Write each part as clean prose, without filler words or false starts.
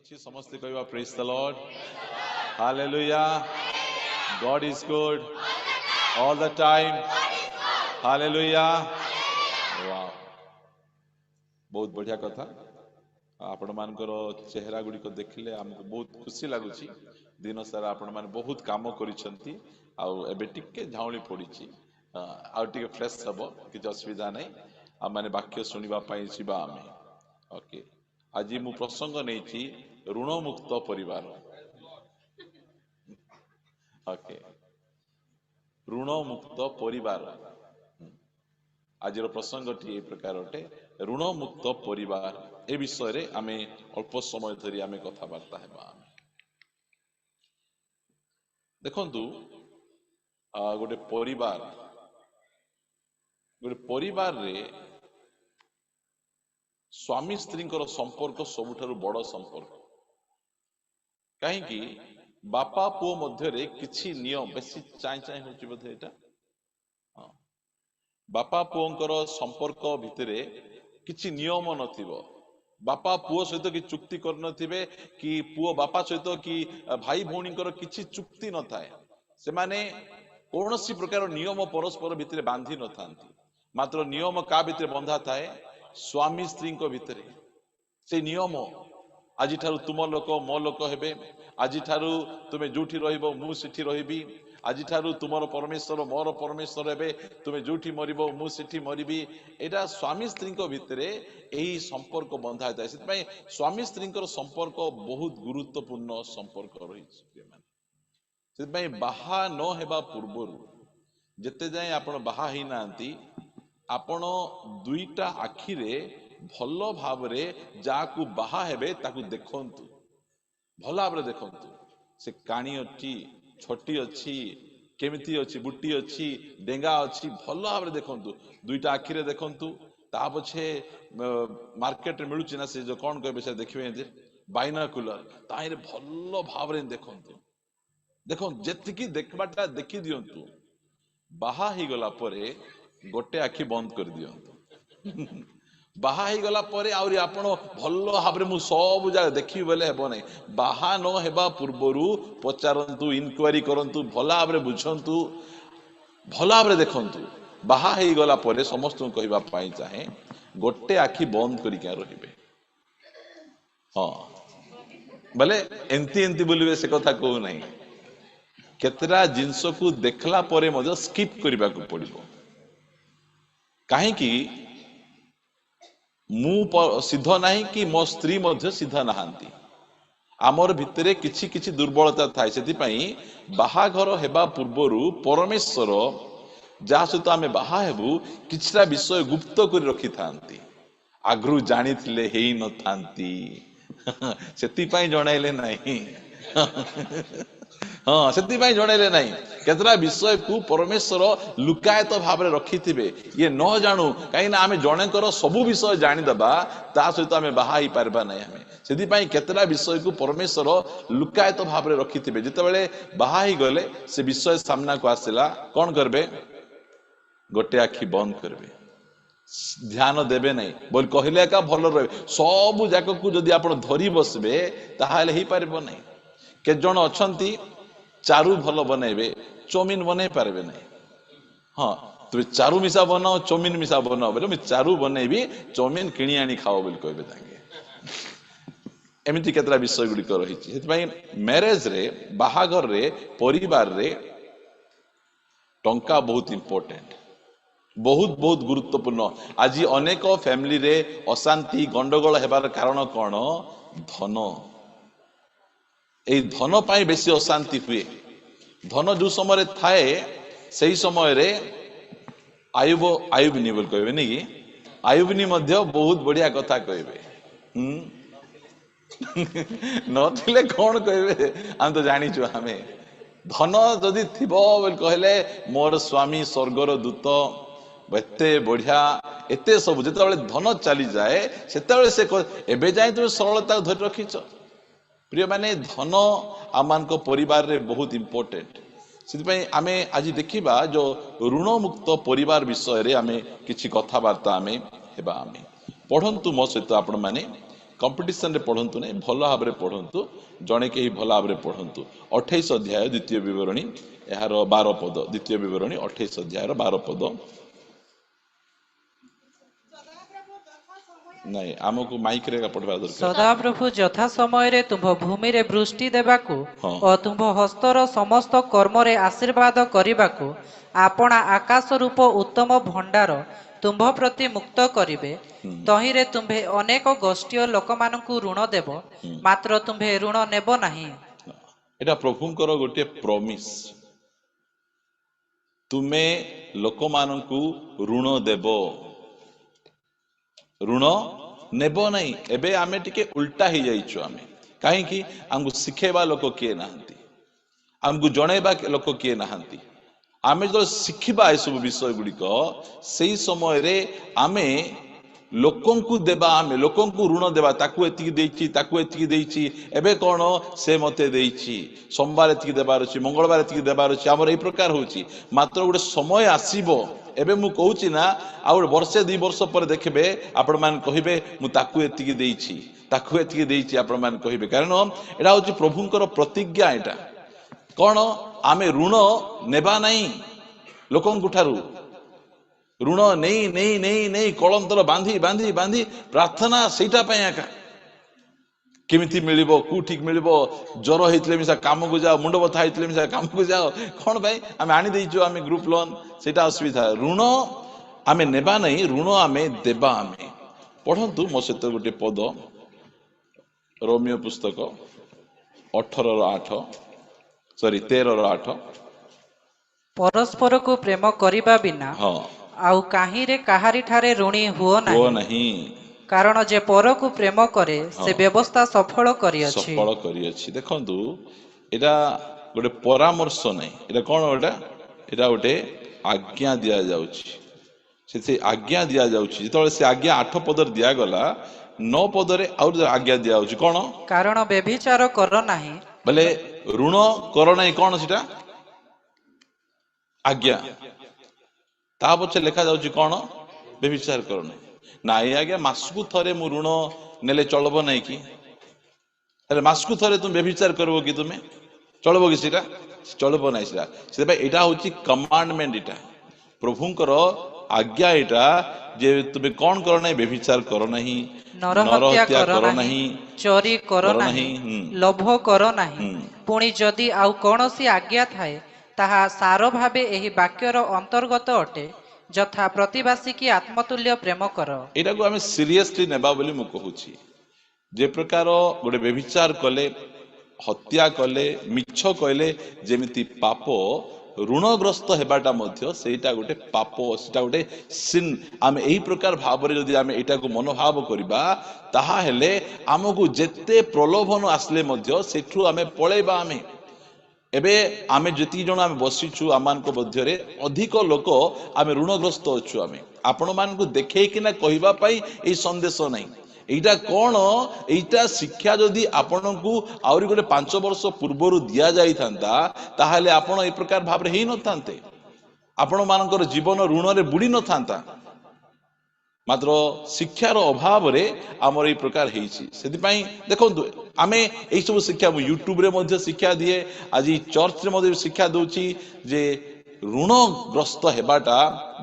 ଅଛି ସମସ୍ତେ କହିବା praise the Lord, hallelujah, God is good all the time, hallelujah. Wow, ବହୁତ ବଢିଆ କଥା। ଆପଣମାନଙ୍କର ଚେହେରା ଗୁଡ଼ିକ ଦେଖିଲେ ଆମକୁ ବହୁତ ଖୁସି ଲାଗୁଛି। ଦିନ ସାରା ଆପଣମାନେ ବହୁତ କାମ କରିଛନ୍ତି, ଆଉ ଏବେ ଟିକେ ଝାଉଁଳି ପଡ଼ିଛି, ଆଉ ଟିକେ ଫ୍ରେଶ୍ ହେବ, କିଛି ଅସୁବିଧା ନାହିଁ। ଆମମାନେ ବାକ୍ୟ ଶୁଣିବା ପାଇଁ ଯିବା ଆମେ। ଓକେ, ଆଜି ମୁଁ ପ୍ରସଙ୍ଗ ନେଇଛି ଋଣମୁକ୍ତ ପରିବାର। ଓକେ, ଋଣମୁକ୍ତ ପରିବାର। ଆଜିର ପ୍ରସଙ୍ଗଟି ଏ ପ୍ରକାର ଅଟେ, ଋଣମୁକ୍ତ ପରିବାର। ଏ ବିଷୟରେ ଆମେ ଅଳ୍ପ ସମୟ ଧରି ଆମେ କଥାବାର୍ତ୍ତା ହେବା। ଦେଖନ୍ତୁ, ଗୋଟେ ପରିବାରରେ ସ୍ୱାମୀ ସ୍ତ୍ରୀଙ୍କର ସମ୍ପର୍କ ସବୁଠାରୁ ବଡ଼ ସମ୍ପର୍କ। କାହିଁକି? ବାପା ପୁଅ ମଧ୍ୟରେ କିଛି ନିୟମ, ବେଶୀ ଚାହିଁ ହଉଛି ବୋଧେ ଏଇଟା, ହଁ, ବାପା ପୁଅଙ୍କର ସମ୍ପର୍କ ଭିତରେ କିଛି ନିୟମ ନଥିବ। ବାପା ପୁଅ ସହିତ କିଛି ଚୁକ୍ତି କରିନଥିବେ, କି ପୁଅ ବାପା ସହିତ, କି ଭାଇ ଭଉଣୀଙ୍କର କିଛି ଚୁକ୍ତି ନଥାଏ। ସେମାନେ କୌଣସି ପ୍ରକାର ନିୟମ ପରସ୍ପର ଭିତରେ ବାନ୍ଧି ନଥାନ୍ତି। ମାତ୍ର ନିୟମ କାହା ଭିତରେ ବନ୍ଧା ଥାଏ? ସ୍ୱାମୀ ସ୍ତ୍ରୀଙ୍କ ଭିତରେ। ସେ ନିୟମ, ଆଜିଠାରୁ ତୁମ ଲୋକ ମୋ ଲୋକ ହେବେ, ଆଜିଠାରୁ ତୁମେ ଯୋଉଠି ରହିବ ମୁଁ ସେଠି ରହିବି, ଆଜିଠାରୁ ତୁମର ପରମେଶ୍ୱର ମୋର ପରମେଶ୍ୱର ହେବେ, ତୁମେ ଯୋଉଠି ମରିବ ମୁଁ ସେଠି ମରିବି। ଏଇଟା ସ୍ୱାମୀ ସ୍ତ୍ରୀଙ୍କ ଭିତରେ ଏହି ସମ୍ପର୍କ ବନ୍ଧା ହେଇଥାଏ। ସେଥିପାଇଁ ସ୍ୱାମୀ ସ୍ତ୍ରୀଙ୍କର ସମ୍ପର୍କ ବହୁତ ଗୁରୁତ୍ୱପୂର୍ଣ୍ଣ ସମ୍ପର୍କ ରହିଛି। ସେଥିପାଇଁ ବାହା ନ ହେବା ପୂର୍ବରୁ, ଯେତେ ଯାଏଁ ଆପଣ ବାହା ହେଇନାହାନ୍ତି, ଆପଣ ଦୁଇଟା ଆଖିରେ ଭଲ ଭାବରେ ଯାହାକୁ ବାହା ହେବେ ତାକୁ ଦେଖନ୍ତୁ, ଭଲ ଭାବରେ ଦେଖନ୍ତୁ। ସେ କାଣି ଅଛି, ଛଟି ଅଛି, କେମିତି ଅଛି, ବୁଟି ଅଛି, ଡେଙ୍ଗା ଅଛି, ଭଲ ଭାବରେ ଦେଖନ୍ତୁ। ଦୁଇଟା ଆଖିରେ ଦେଖନ୍ତୁ। ତା ପଛେ ମାର୍କେଟରେ ମିଳୁଛି ନା, ସେ ଯୋଉ କଣ କହିବେ ସେ ଦେଖିବେ, ବାଇନାକୁଲର, ତାହିଁରେ ଭଲ ଭାବରେ ଦେଖନ୍ତୁ। ଦେଖନ୍ତୁ, ଯେତିକି ଦେଖିବାଟା ଦେଖି ଦିଅନ୍ତୁ। ବାହା ହେଇଗଲା ପରେ ଗୋଟେ ଆଖି ବନ୍ଦ କରିଦିଅନ୍ତୁ। ବାହା ହେଇଗଲା ପରେ ଆହୁରି ଆପଣ ଭଲ ଭାବରେ ମୁଁ ସବୁ ଜାଗା ଦେଖିବି ବୋଲେ ହେବ ନାହିଁ। ବାହା ନ ହେବା ପୂର୍ବରୁ ପଚାରନ୍ତୁ, ଇନକ୍ୱାରି କରନ୍ତୁ, ଭଲ ଭାବରେ ବୁଝନ୍ତୁ, ଭଲ ଭାବରେ ଦେଖନ୍ତୁ। ବାହା ହେଇଗଲା ପରେ ସମସ୍ତଙ୍କୁ କହିବା ପାଇଁ ଚାହେଁ, ଗୋଟେ ଆଖି ବନ୍ଦ କରିକି ରହିବେ। ହଁ, ବୋଲେ ଏମିତି ବୋଲିବେ ସେ କଥା କହୁନାହିଁ। କେତେଟା ଜିନିଷକୁ ଦେଖିଲା ପରେ ମଧ୍ୟ ସ୍କିପ୍ କରିବାକୁ ପଡିବ। କାହିଁକି? ମୁଁ ସିଦ୍ଧ ନାହିଁ କି ମୋ ସ୍ତ୍ରୀ ମଧ୍ୟ ସିଦ୍ଧ ନାହାନ୍ତି। ଆମର ଭିତରେ କିଛି କିଛି ଦୁର୍ବଳତା ଥାଏ। ସେଥିପାଇଁ ବାହାଘର ହେବା ପୂର୍ବରୁ ପରମେଶ୍ୱର ଯାହା ସହିତ ଆମେ ବାହା ହେବୁ କିଛିଟା ବିଷୟ ଗୁପ୍ତ କରି ରଖିଥାନ୍ତି। ଆଗରୁ ଜାଣିଥିଲେ ହେଇନଥାନ୍ତି, ସେଥିପାଇଁ ଜଣାଇଲେ ନାହିଁ। ହଁ, ସେଥିପାଇଁ ଜଣାଇଲେ ନାହିଁ। କେତେଟା ବିଷୟକୁ ପରମେଶ୍ୱର ଲୁକାୟିତ ଭାବରେ ରଖିଥିବେ, ଇଏ ନ ଜାଣୁ। କାହିଁକି ନା ଆମେ ଜଣଙ୍କର ସବୁ ବିଷୟ ଜାଣିଦେବା, ତା ସହିତ ଆମେ ବାହା ହେଇପାରିବା ନାହିଁ। ଆମେ ସେଥିପାଇଁ କେତେଟା ବିଷୟକୁ ପରମେଶ୍ୱର ଲୁକାୟିତ ଭାବରେ ରଖିଥିବେ। ଯେତେବେଳେ ବାହା ହେଇଗଲେ ସେ ବିଷୟ ସାମ୍ନାକୁ ଆସିଲା, କଣ କରିବେ? ଗୋଟେ ଆଖି ବନ୍ଦ କରିବେ, ଧ୍ୟାନ ଦେବେ ନାହିଁ ବୋଲି କହିଲେ ଏକା ଭଲ ରହିବେ। ସବୁ ଯାକକୁ ଯଦି ଆପଣ ଧରି ବସିବେ ତାହେଲେ ହେଇପାରିବ ନାହିଁ। କେତେ ଜଣ ଅଛନ୍ତି ଚାରୁ ଭଲ ବନେଇବେ, ଚଉମିନ ବନେଇ ପାରିବେ ନାହିଁ। ହଁ, ତୁମେ ଚାରୁ ମିଶା ବନାଅ, ଚଉମିନ ମିଶା ବନାଅ ବୋଲେ ମୁଁ ଚାରୁ ବନେଇବି, ଚଉମିନ କିଣି ଆଣି ଖାଅ ବୋଲି କହିବେ ତାଙ୍କେ। ଏମିତି କେତେଟା ବିଷୟ ଗୁଡ଼ିକ ରହିଛି। ସେଥିପାଇଁ ମ୍ୟାରେଜରେ, ବାହାଘରରେ, ପରିବାରରେ ଟଙ୍କା ବହୁତ ଇମ୍ପୋର୍ଟାଣ୍ଟ, ବହୁତ ବହୁତ ଗୁରୁତ୍ୱପୂର୍ଣ୍ଣ। ଆଜି ଅନେକ ଫ୍ୟାମିଲିରେ ଅଶାନ୍ତି, ଗଣ୍ଡଗୋଳ ହେବାର କାରଣ କଣ? ଧନ। ଏଇ ଧନ ପାଇଁ ବେଶୀ ଅଶାନ୍ତି ହୁଏ। ଧନ ଯୋଉ ସମୟରେ ଥାଏ ସେଇ ସମୟରେ ଆୟୁବନି ବୋଲି କହିବେନି କି, ଆୟୁବନି ମଧ୍ୟ ବହୁତ ବଢିଆ କଥା କହିବେ। ନଥିଲେ କଣ କହିବେ ଆମେ ତ ଜାଣିଛୁ। ଆମେ ଧନ ଯଦି ଥିବ ବୋଲି କହିଲେ, ମୋର ସ୍ୱାମୀ ସ୍ୱର୍ଗର ଦୂତ, ଏତେ ବଢିଆ, ଏତେ ସବୁ। ଯେତେବେଳେ ଧନ ଚାଲିଯାଏ ସେତେବେଳେ ସେ ଏବେ ଯାଇ ତୁମେ ସରଳତାକୁ ଧରି ରଖିଛ। ପ୍ରିୟମାନେ, ଧନ ଆମମାନଙ୍କ ପରିବାରରେ ବହୁତ ଇମ୍ପୋର୍ଟାଣ୍ଟ। ସେଥିପାଇଁ ଆମେ ଆଜି ଦେଖିବା ଯୋଉ ଋଣମୁକ୍ତ ପରିବାର ବିଷୟରେ ଆମେ କିଛି କଥାବାର୍ତ୍ତା ଆମେ ହେବା। ଆମେ ପଢନ୍ତୁ ମୋ ସହିତ ଆପଣମାନେ कंपटीशन रे पढ़ंतु नहीं भल भाव में पढ़ंतु जड़े कहीं भल भाव में पढ़ंतु 28 अध्याय द्वितीय विवरणी यार 12 पद द्वितीय विवरणी 28 अध्याय 12 पद नहीं आमको माइक रे पढ़वा दरकार सदाप्रभु यथा समय रे तुम भूमि रे वृष्टि देबाकू हाँ। और तुम हस्तर समस्त कर्म रे आशीर्वाद करिबाकू आपणा आकाश रूप उत्तम भंडार तुम्भ प्रति मुक्त करिवे तहिरे तुम्भे अनेक गोष्ठी लोकमानंकु ऋण देव मात्र तुम्भे ऋण नेब नाही। एटा प्रभुंकर गोटे प्रॉमिस तुमे लोकमानंकु ऋण देव ऋण नेब नहीं। एबे आमे टिके उल्टा ही जाइछु आमे काहे कि हमको सिखेबा लोक किए नाहंती हमको जणेबा लोक किए नाहंती आमे जो शिखिबा ए सब विषय गुड़िक से समय रे आमे लोकंकु देबा आमे लोकंकु ऋण देबा ताकू एतिकी देइछि ताकू एतिकी देइछि एबे कोन से मते देइछि सोमवार एतिकी देबार अछि मंगलवार एतिकी देबार अछि हमर ए प्रकार होछि मात्र गोटे समय आसीबो एबे मु कहूछि ना आ गोटे वर्षे 2 वर्ष पर देखबे आपण मान कहिबे मु ताकू एतिकी देइछि आपण मान कहिबे कारण एडा होछि प्रभुंकर प्रतिज्ञा एटा कोन आमे ऋण नेबा नहीं लोकंकु ठारू ऋण नहीं नहीं नहीं नहीं कलंतर बांधी बांधी बांधी प्रार्थना सेटा पय आका केमिति मिलिबो कु ठीक मिलिबो ज्वर हेतले मिसा काम को जाओ मुंड बथा हेतले मिसा काम को जाओ कोन भाई आमे आनी देइजो आमे ग्रुप लोन सेटा असुविधा ऋण आमे नेबा नहीं ऋण आमे देबा आमे पढ़ंतु मो सहित गोटे पद रोमियो पुस्तक 18:8 सॉरी 13:8 परस्पर को प्रेम करिबा बिना हाँ आउ काहि रे काहारी ठारे ऋणी हुओ नहीं कारण जे पर को प्रेम करे से व्यवस्था सफल करियछि देखंतु एटा गोटे परामर्श नहीं एटा कोन एटा गोटे आज्ञा दिया जाउछि से आज्ञा दिया जाउछि जेतले से आज्ञा 8 पदर दिया गला 9 पदरे और आज्ञा दिया जाउछि कोन कारण व्यभिचार कर नाही बोले ऋण कर नहीं कोन सेटा आज्ञा ता पछे लिखा जाउछि कोन व्यभिचार कर नहीं नाई आज्ञा मासकु थरे मु ऋण नेले चलबो नहीं कि अरे मासकु थरे तुम व्यभिचार करबो कि तुमे चलबो कि सेटा चलबो नहीं सेटा से भाई एटा होछि कमांडमेंट एटा प्रभुंकर आज्ञा एटा जे तुमे कोन कर नहीं व्यभिचार कर नहीं नरहत्या कर नहीं चोरी कर नहीं लोभ कर नहीं पुणी जदि आउ कोनोसी आज्ञा थाए ताहा सारो भाबे एही वाक्यर अंतर्गत अटे जथा प्रतिवासी की आत्मतुल्य प्रेम कर एटा को हमें सीरियसली नेबा बोली मु कहूची जे प्रकार गोटे व्यभिचार कले हत्या कले मिछ कहले जेमिति पाप ऋणग्रस्त हेबाटा मध्य सेटा गोटे पाप सेटा गोटे सिन आमे एही प्रकार भाव रे यदि आमे एटा को मनोभाव करिबा ताहा हेले हमकु जेते प्रलोभन आसले मध्य सेठु आमे पळेबा आमे एबे आमे जति जण आमे बसिछु आमान को मध्य रे अधिक लोक आमे ऋणग्रस्त अछु आमे आपण मान को देखै किना कहिबा पई ए संदेश नै एटा कोन एटा शिक्षा जदि आपण को आउरी गोटे 5 वर्ष पूर्वरु दिया जाई थांता ताहाले आपण ए प्रकार भाव रे हेई न थांते आपण मानकर जीवन ऋण रे बुडी न थांता मात्र शिक्षार अभाव रे आमर ए प्रकार हेइछि सेति पई देखंतु आमे ए सब शिक्षा यूट्यूब रे मध्य शिक्षा दिए आज चर्च रे मध्य शिक्षा दोछि जे ऋणग्रस्त हेबाटा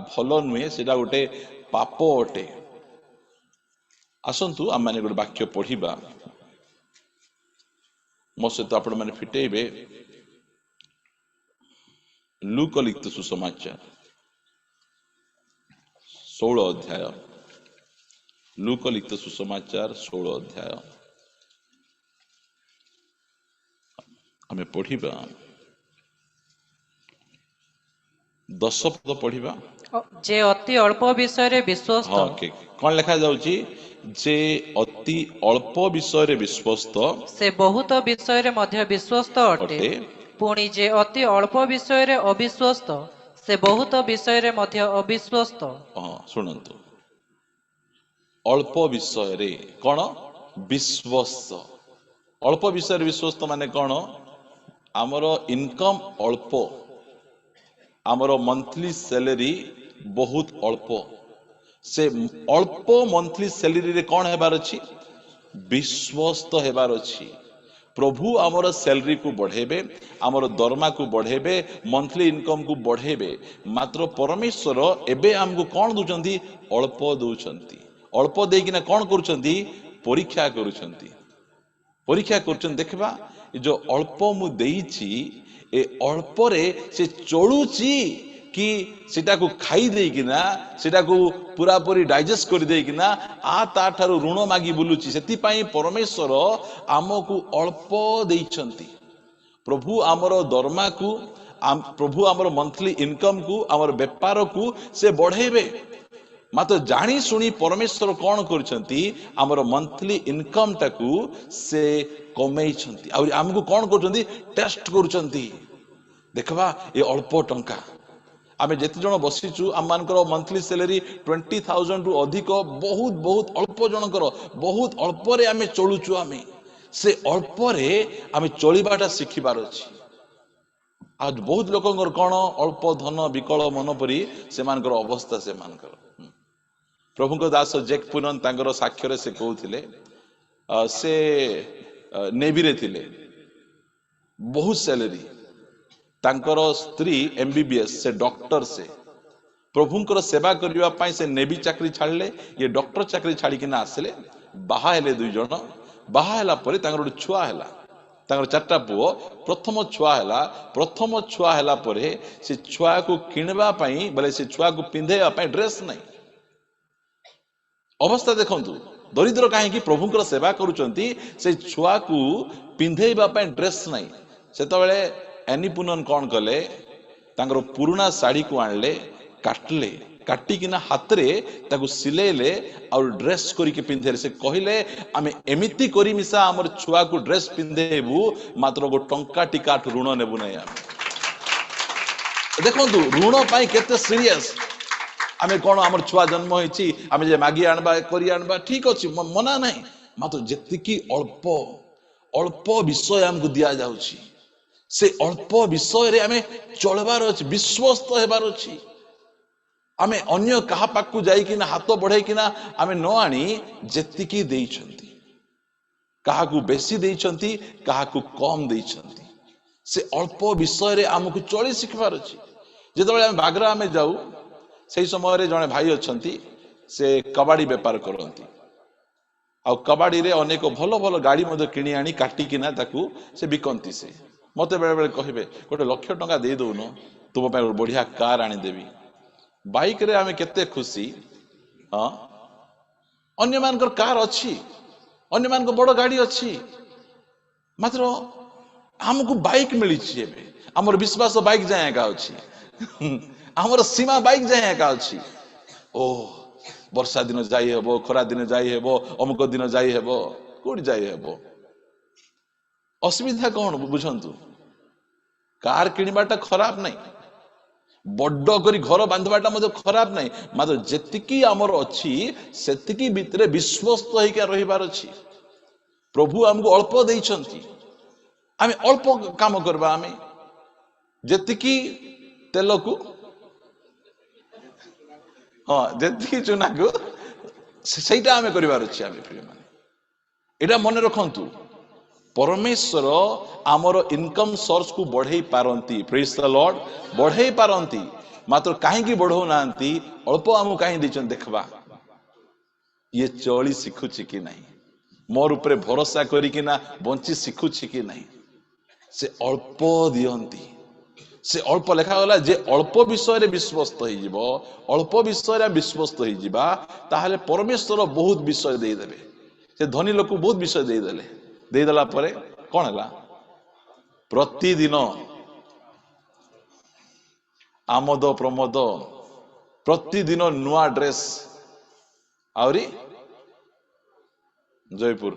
भलो नुहे सेटा गोटे पाप अटे आसंतु आम माने गोटे वाक्य पढ़िबा मो सहित आपण माने फिटेबे लूका लिखित सुसमाचार 16 अध्याय लूका लिखित सुसमाचार 16 अध्याय आमे पढ़िबा 10 पद पढ़िबा जे अति अल्प विषय रे विश्वस्त हां कोन लिखा जाउची जे अति अल्प विषय रे विश्वस्त से बहुत विषय रे मध्य विश्वस्त अटे पुणी जे अति अल्प विषय रे अविश्वस्त से बहुत विषय रे मध्य अविश्वस्त हां सुनंतु अल्प विषय रे कोन विश्वस्त अल्प विषय रे विश्वस्त माने कोन हमरो इनकम अल्प हमरो मंथली सैलरी बहुत अल्प से अल्प मंथली सैलरी रे कोन हेबार अछि विश्वस्त हेबार अछि। प्रभु आमर सैलरी को बढ़ेबे, आमर दरमा को बढ़ेबे, मंथली इनकम को बढ़ेबे, मात्र परमेश्वर एबे हमको कौन दूचंती? अल्प दूचंती। अल्प देकिना कौन करूचंती? परीक्षा करूचंती। परीक्षा करूचंती। देखबा जो अल्प मु देइछि ए अल्प रे से चलुची कि सेटा को खाई देकिना सेटा को पूरा पूरी डाइजेस्ट कर देकिना आ ता ठारू ऋण मागी बुलुची। सेति पई परमेश्वर आमको अल्प देइछंती। प्रभु आमर दरमा को प्रभु आमर मंथली इनकम को आमर व्यापार को से बढ़ेबे। मात्र जानी सुनी परमेश्वर कौन करछंती? आमर मंथली इनकम टाकू से कमेइछंती। और आमको कौन करछंती? टेस्ट करछंती। देखबा ये अल्प टंका आमे जेते जण बसिचु आम मानकर मंथली सैलरी 20,000 रु अधिक बहुत बहुत अल्प जनकर बहुत अल्प रे आमे चलुचु। आमे से अल्प रे आमे चलिबाटा शिखिबार अछि। आज बहुत लोकंकर कौन अल्प धन विकल मन परी से मानकर अवस्था से मानकर। प्रभु को दास जैक पुनन तांगर साक्षर से कहउथिले से नेवी रे थिले, बहुत सैलरी। तांकर स्त्री एमबीबीएस से डॉक्टर से प्रभुंकर सेवा करबा पई से नेवी चाकरी छाड़ले, ये डॉक्टर चाकरी छाड़ी किना आसले। बाहा हेले दुई जण। बाहा हेला परे तांकर गोटे छुआ हेला। तांकर चारटा पुओ। प्रथम छुआ हेला। प्रथम छुआ हेला परे से छुआ को किनबा पई बोले से छुआ को पिंधेबा पई ड्रेस नहीं। अवस्था देखंतु दरिद्र काहे प्रभुंकर सेवा करूचंती से छुआ को पिंधेबा पई ड्रेस नहीं। सेतबेले एनी पुनन कौन कले? तांकर पुराना साड़ी को आणले, काटले, काटिकिना हाथ रे ताकू सिलेले और ड्रेस करिके पिंधेले। से कहिले आमे एमिति करी मिसा हमर छुआ को ड्रेस पिंधेबू, मात्र गो टंका टिकाठ ऋण नेबू नै। आमे देखंतु ऋण पाई केते सीरियस। आमे कोन हमर छुआ जन्म होईची आमे जे मागी आनबा करी आनबा ठीक अछि, मना नहीं। मात्र जेतिकी अल्प अल्प विषय हमको दिया जाउची से अल्प विषय रे आमे चलबार अछि, विश्वस्त हेबार अछि। आमे अन्य कहा पाकू जाई किना हाथ बढ़ाई किना आमे न आनी जेतिकी देइछंती। काहाकू बेसी देइछंती, काहाकू कम देइछंती। से अल्प विषय रे हमको चली सिखबार अछि। जेतबेले आमे बागरा आमे जाऊ सेही समय रे जणे भाई अछंती से कबाड़ी व्यापार करंती। आ कबाड़ी रे अनेक भलो भलो गाड़ी मधे किणी आनी काटी किना ताकू से बिकंती। से मते बेले बेले कहिबे गोटे लाख टंका दे दउनो तुम पे बढ़िया कार आनी देवी। बाइक रे आमे केते खुशी। हाँ अन्य मानकर कार अछि, अन्य मानकर बड़ गाड़ी अछि, मात्र हमको बाइक मिली छी। एबे हमर विश्वास बाइक जाए का अछि। हमर सीमा बाइक जाए का अछि। ओ वर्षा दिन जाई हेबो, खरा दिन जाई हेबो, अमुक दिन जाई हेबो, कोड जाई हेबो। असुविधा कौन बुझंतु? कार किणवाटा खराब नहीं, बड्ड करी घर बांधवाटा मधे खराब नहीं, मात्र जेतिकी आमर अछि सेतिकी भितरे विश्वस्त होइका रहिबार अछि। प्रभु हमको अल्प देइछंती, आमे अल्प काम करबा। आमे जेतिकी तेल को हाँ जेतिकी चुना को सेटा आमे करिबार अछि। आमे प्रिय माने एटा मन रखंतु, परमेश्वर आमर इनकम सोर्स को बढ़ई पारंती। Praise the Lord. बढ़ई पारंती, मात्र काहेकि बढ़ो नांती? अल्प आमु काहे दिचन देखबा ये चली शिखुछि कि नहीं, मोर ऊपर भरोसा करी कि ना बंची शिखुछि कि नहीं। से अल्प दियंती। से अल्प लेखा गला जे अल्प विषय रे विश्वस्त होई जिवो, अल्प विषय रे विश्वस्त होई जिबा, ताहाले परमेश्वर बहुत विषय देई देबे। से धनी लोक को बहुत विषय देई देले। देई देला परे कोन हला? प्रतिदिन आमोद प्रमोद, प्रतिदिन नुआ ड्रेस, आवरी जयपुर।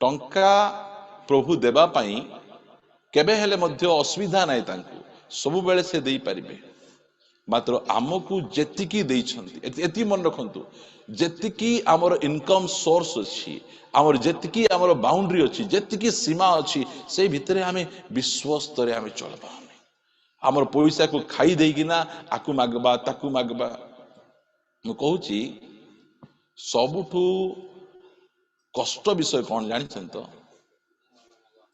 टंका प्रभु देवा पाई केबे हेले मध्य असुविधा नाही तांकू, सब बेले से देई परिबे। मात्र आमको जेतिकी देइछंती एति मन रखंतु, जेतिकी आमर इनकम सोर्स अछि, आमर जेतिकी आमर बाउंड्री अछि, जेतिकी सीमा अछि, से भितरे आमे विश्वस्त रे आमे चलबा। आमर पैसा को खाई देई किना आकु मागबा ताकु मागबा ମୁଁ କହୁଛି ସବୁଠୁ କଷ୍ଟ ବିଷୟ କଣ ଜାଣିଛନ୍ତି ତ?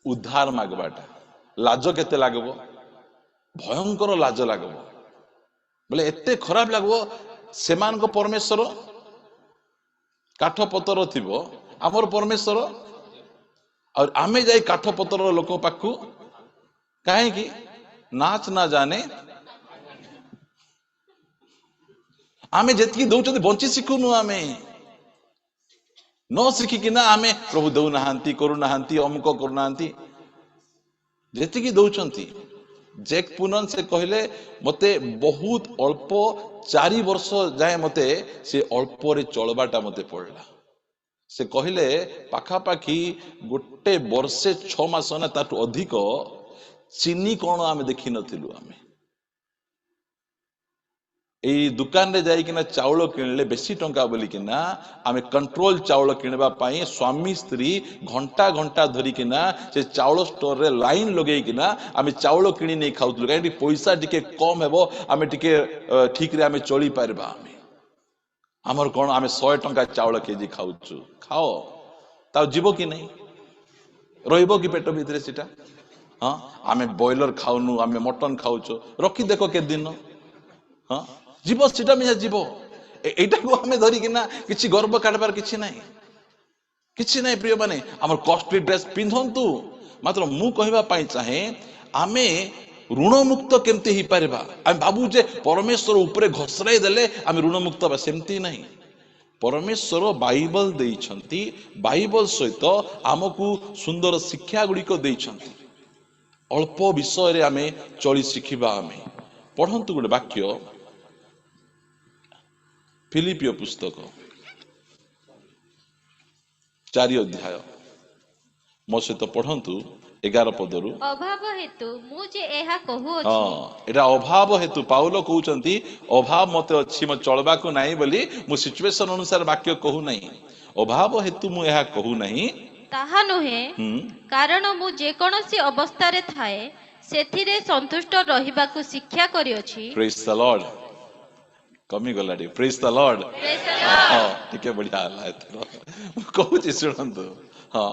ଉଦ୍ଧାର ମାଗବାଟା। ଲାଜ କେତେ ଲାଗିବ, ଭୟଙ୍କର ଲାଜ ଲାଗିବ, ବୋଲେ ଏତେ ଖରାପ ଲାଗିବ। ସେମାନଙ୍କ ପରମେଶ୍ୱର କାଠ ପତର ଥିବ, ଆମର ପରମେଶ୍ୱର, ଆଉ ଆମେ ଯାଇ କାଠ ପତର ଲୋକ ପାଖକୁ କାହିଁକି? ନାଚ ନା ଜାନେ ଆମେ ଯେତିକି ଦଉଛନ୍ତି ବଞ୍ଚି ଶିଖୁନୁ, ଆମେ ନ ଶିଖିକିନା ଆମେ ପ୍ରଭୁ ଦଉନାହାନ୍ତି, କରୁନାହାନ୍ତି, ଅମୁକ କରୁନାହାନ୍ତି। ଯେତିକି ଦଉଛନ୍ତି, ଜେକ୍ ପୁନନ୍ ସେ କହିଲେ ମତେ ବହୁତ ଅଳ୍ପ 4 ବର୍ଷ ଯାଏ ମତେ ସେ ଅଳ୍ପରେ ଚଳବାଟା ମତେ ପଡିଲା। ସେ କହିଲେ ପାଖାପାଖି 1 ବର୍ଷେ 6 ମାସ ନା ତାଠୁ ଅଧିକ ଚିନି କଣ ଆମେ ଦେଖିନଥିଲୁ। ଆମେ ଏଇ ଦୋକାନରେ ଯାଇକିନା ଚାଉଳ କିଣିଲେ ବେଶୀ ଟଙ୍କା ବୋଲିକିନା ଆମେ କଣ୍ଟ୍ରୋଲ ଚାଉଳ କିଣିବା ପାଇଁ ସ୍ୱାମୀ ସ୍ତ୍ରୀ ଘଣ୍ଟା ଘଣ୍ଟା ଧରିକିନା ସେ ଚାଉଳ ଷ୍ଟୋରରେ ଲାଇନ ଲଗେଇକିନା ଆମେ ଚାଉଳ କିଣି ନେଇ ଖାଉଥିଲୁ। କାହିଁକି? ପଇସା ଟିକେ କମ ହେବ, ଆମେ ଟିକେ ଠିକରେ ଆମେ ଚଳିପାରିବା। ଆମର କଣ, ଆମେ 100 ଟଙ୍କା ଚାଉଳ କେଜି ଖାଉଛୁ। ଖାଅ, ତା ଯିବ କି ନାହିଁ? ରହିବ କି ପେଟ ଭିତରେ ସେଟା? ହଁ, ଆମେ ବ୍ରଏଲର ଖାଉନୁ, ଆମେ ମଟନ ଖାଉଛୁ, ରଖି ଦେଖ କେତେ ଦିନ, ହଁ ଯିବ, ସେଟା ମିଶା ଯିବ। ଏଇଟାକୁ ଆମେ ଧରିକିନା କିଛି ଗର୍ବ କାଢବାର କିଛି ନାହିଁ, କିଛି ନାହିଁ। ପ୍ରିୟ ମାନେ, ଆମର କଷ୍ଟଲି ଡ୍ରେସ ପିନ୍ଧନ୍ତୁ, ମାତ୍ର ମୁଁ କହିବା ପାଇଁ ଚାହେଁ ଆମେ ଋଣମୁକ୍ତ କେମିତି ହେଇପାରିବା? ଆମେ ଭାବୁ ଯେ ପରମେଶ୍ୱର ଉପରେ ଘୋଷରାଇ ଦେଲେ ଆମେ ଋଣମୁକ୍ତ ହେବା, ସେମିତି ନାହିଁ। ପରମେଶ୍ୱର ବାଇବଲ ଦେଇଛନ୍ତି, ବାଇବଲ ସହିତ ଆମକୁ ସୁନ୍ଦର ଶିକ୍ଷା ଗୁଡ଼ିକ ଦେଇଛନ୍ତି। ଅଳ୍ପ ବିଷୟରେ ଆମେ ଚଳି ଶିଖିବା। ଆମେ ପଢନ୍ତୁ ଗୋଟେ ବାକ୍ୟ, ଫିଲିପିଓ ପୁସ୍ତକ 4 ଅଧ୍ୟାୟ, ମୋ ସହିତ ପଢନ୍ତୁ 11 ପଦରୁ। ଅଭାବ ହେତୁ ମୁଁ ଯେ ଏହା କହୁଅଛି, ହଁ, ଏଟା ଅଭାବ ହେତୁ ପାଉଲ କହୁଛନ୍ତି, ଅଭାବ ମତେ ଅଛି, ମୁଁ ଚଳବାକୁ ନାହିଁ ବୋଲି ମୁଁ ସିଚୁଏସନ ଅନୁସାରେ ବାକ୍ୟ କହୁନାହିଁ। ଅଭାବ ହେତୁ ମୁଁ ଏହା କହୁନାହିଁ, ତାହା ନୁହେଁ, କାରଣ ମୁଁ ଯେକୌଣସି ଅବସ୍ଥାରେ ଥାଏ ସେଥିରେ ସନ୍ତୁଷ୍ଟ ରହିବାକୁ ଶିକ୍ଷା କରିଅଛି। ପ୍ରେଜ୍ ଦ ଲର୍ଡ। କମିଗଲା ଟିକେ, ପ୍ରେଜ୍ ଦ ଲର୍ଡ। ହଁ, ଟିକେ ବଢିଆ ହେଲା ଏଥର। ମୁଁ କହୁଛି ଶୁଣନ୍ତୁ, ହଁ,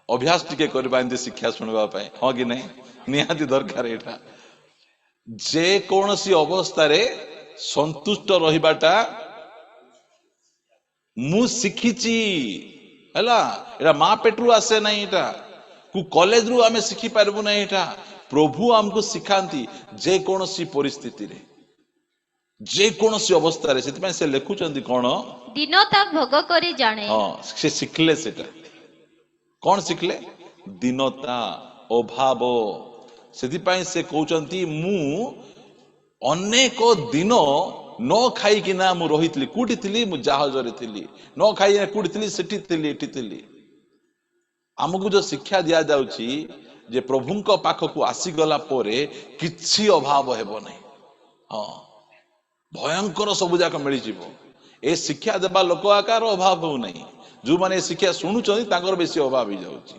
ଅଭ୍ୟାସ ଟିକେ କରିବା ଏମିତି ଶିକ୍ଷା ଶୁଣିବା ପାଇଁ, ହଁ କି ନାହିଁ? ନିହାତି ଦରକାର ଏଇଟା। ଯେ କୌଣସି ଅବସ୍ଥାରେ ସନ୍ତୁଷ୍ଟ ରହିବାଟା ମୁଁ ଶିଖିଛି। ହେଲା, ଏଟା ମା ପେଟରୁ ଆସେ ନାହିଁ, ଏଟା କୁ କଲେଜରୁ ଆମେ ଶିଖି ପାରିବୁ ନାହିଁ। ଏଟା ପ୍ରଭୁ ଆମକୁ ଶିଖାନ୍ତି ଯେ କୌଣସି ପରିସ୍ଥିତିରେ, ଯେ କୌଣସି ଅବସ୍ଥାରେ। ସେଥିପାଇଁ ସେ ଲେଖୁଛନ୍ତି କଣ? ଦୀନତା ଭୋଗ କରି ଜାଣେ। ହଁ, ସେ ଶିଖିଲେ ସେଟା। କଣ ଶିଖିଲେ? ଦୀନତା, ଅଭାବ। ସେଥିପାଇଁ ସେ କହୁଛନ୍ତି ମୁଁ ଅନେକ ଦିନ ନ ଖାଇକିନା ମୁଁ ରହିଥିଲି। କୋଉଠି ଥିଲି? ମୁଁ ଜାହାଜରେ ଥିଲି। ନ ଖାଇକିନା କୋଉଠି ଥିଲି? ସେଠି ଥିଲି, ଏଠି ଥିଲି। ଆମକୁ ଯୋଉ ଶିକ୍ଷା ଦିଆଯାଉଛି ଯେ ପ୍ରଭୁଙ୍କ ପାଖକୁ ଆସିଗଲା ପରେ କିଛି ଅଭାବ ହେବ ନାହିଁ। ହଁ, ଭୟଙ୍କର ସବୁ ଯାକ ମିଳିଯିବ। ଏ ଶିକ୍ଷା ଦେବା ଲୋକ ଆକାର ଅଭାବ ହଉନାହିଁ। ଯୋଉମାନେ ଏ ଶିକ୍ଷା ଶୁଣୁଛନ୍ତି ତାଙ୍କର ବେଶୀ ଅଭାବ ହେଇଯାଉଛି।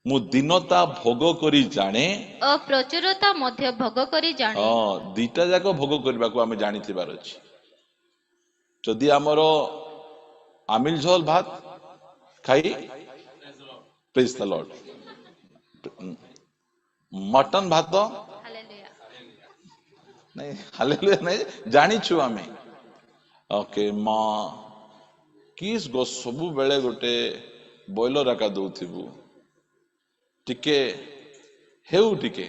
ମୁଁ ଦୀନତା ଭୋଗ କରି ଜାଣେ, ଓ ପ୍ରଚୁରତା ମଧ୍ୟ ଭୋଗ କରି ଜାଣେ। ହଁ, ଦିଟା ଯାକ ଭୋଗ କରିବାକୁ ଆମେ ଜାଣିଥିବାର ଅଛି। ଯଦି ଆମର ଆମିଲ ଝୋଲ ଭାତ ଖାଇ, ପ୍ରେଜ୍ ଦ ଲର୍ଡ, ମଟନ ଭାତ ହାଲେଲୁୟା। ନାଇଁ, ହାଲେଲୁୟା ନାଇଁ, ଜାଣିଛୁ ଆମେ। ଓକେ, ମା କିସ୍ ଗो ସବୁବେଳେ ଗୋଟେ ବଏଲର ଆକା ଦଉଥିବୁ, ଟିକେ ହେଉ, ଟିକେ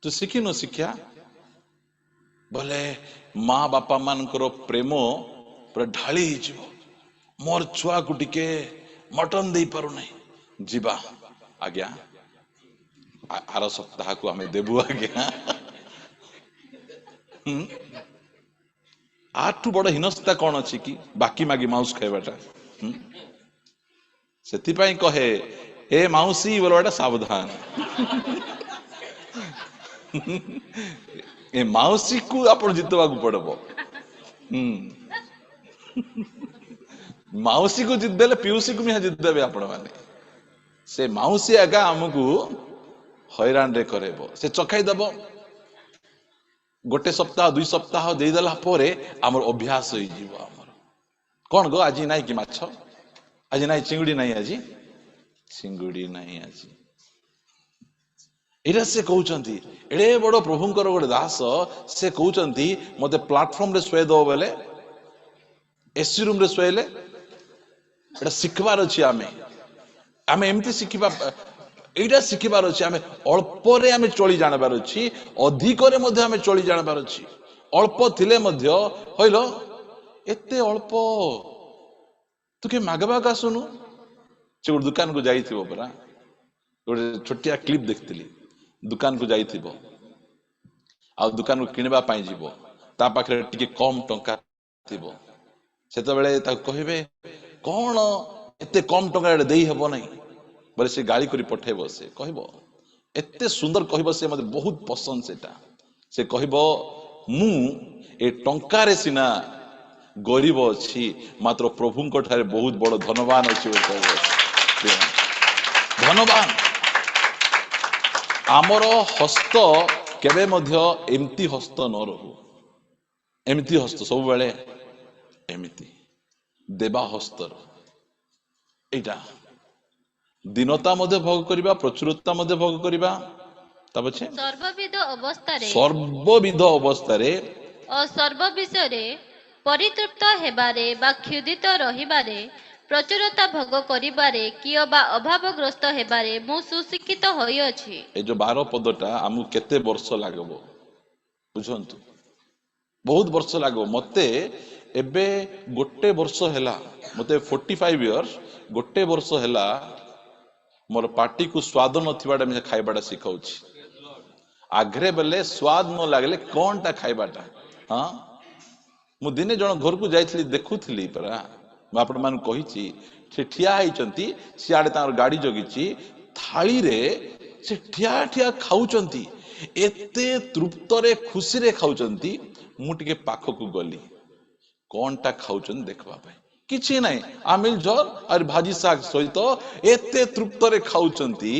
ତୁ ଶିଖିନୁ ଶିକ୍ଷା। ବୋଲେ ମା ବାପା ମାନଙ୍କର ପ୍ରେମ ପୁରା ଢାଳି ହେଇଯିବ। ମୋର ଛୁଆକୁ ଟିକେ ମଟନ ଦେଇ ପାରୁନାହିଁ, ଯିବା ଆଜ୍ଞା, ଆର ସପ୍ତାହକୁ ଆମେ ଦେବୁ ଆଜ୍ଞା। ଆଠୁ ବଡ ହୀନସ୍ତା କଣ ଅଛି କି ବାକି ମାଗି ମାଉସ ଖାଇବାଟା? ସେଥିପାଇଁ କହେ ଏ ମାଉସୀ ବୋଲବାଟା ସାବଧାନ। ଏ ମାଉସୀକୁ ଆପଣ ଜିତବାକୁ ପଡିବ। ମାଉସୀକୁ ଜିତିଦେଲେ ପିଉସୀକୁ ବି ଜିତିଦେବେ ଆପଣ ମାନେ। ସେ ମାଉସୀ ଆଗା ଆମକୁ ହଇରାଣରେ କରେଇବ, ସେ ଚଖାଇ ଦବ। गोटे सप्ताह 2 सप्ताह देदेला आमर अभ्यास हो कौन गो आज नाई कि माछ आज नाई चिंगुड़ी नाई आज चिंगुड़ी नाई आज एटा से कहउचंती एडे बड़ प्रभुंकर गोटे दास से कहउचंती मते प्लेटफॉर्म रे सोए दो बेले एसी रूम रे सोएले एटा सिखबार अछि आमे एमती सिखिबा एटा सिखिबार अछि आमे अल्प रे आमे चली जानबार अछि अधिक रे मध्ये आमे चली जानबार अछि अल्प थिले मध्ये होइलो एते अल्प तू के मागबा का सुनु से गोटे दुकान को जाइथिबो परा गोटे छोटिया क्लिप देखथिली दुकान को जाइथिबो आ दुकान को किनबा पाई जीवो ता पाखरे टिके कम टंका थिबो सेते बेले ता कहिबे कोन एते कम टंका देई हेबो नै बोले से गाली करी पठेबो से कहबो एते सुंदर कहबो से मते बहुत पसंद सेटा से कहबो मु ए टंका रे सिना गरीब अछि मात्र प्रभुंको ठारे बहुत बड़ धनवान अछि धनवान आमर हस्त केबे मध्य एमती हस्त न रहू एमती हस्त सब बेले एमती देवा हस्त एटा दीनता मध्य भोग करिबा प्रचुरता मध्य भोग करिबा तबछे सर्वविध अवस्थारे और सर्व विषय परितृप्त हेबारे बा क्षुधित रहिबारे प्रचुरता भोग करिबारे कियो बा अभावग्रस्त हेबारे मु सुशिक्षित होई अछि ए जो 12 पदटा आमु केते वर्ष लागबो बुझंतु बहुत वर्ष लागबो मते एबे गोटे वर्ष हैला मते 45 इयर्स गोटे वर्ष हैला मोर पार्टी को स्वाद नथिबाटा मे खाइबाटा सिखाउछि आग्रे बेले स्वाद न लागले कोनटा खाइबाटा हां मु दिने जण घर को जाइथिली देखुथिली परा मैं आपण मान कहिछि से ठिया हैचंती सियाडे तार गाड़ी जगिछि थाली रे से ठिया ठिया खाउचंती एते तृप्त रे खुशी रे खाउचंती मु टिके पाखो को गली कोनटा खाउचन देखबा पाए किछि नाही आमिल झोल और भाजी साग सहित एते तृप्त रे खाउचंती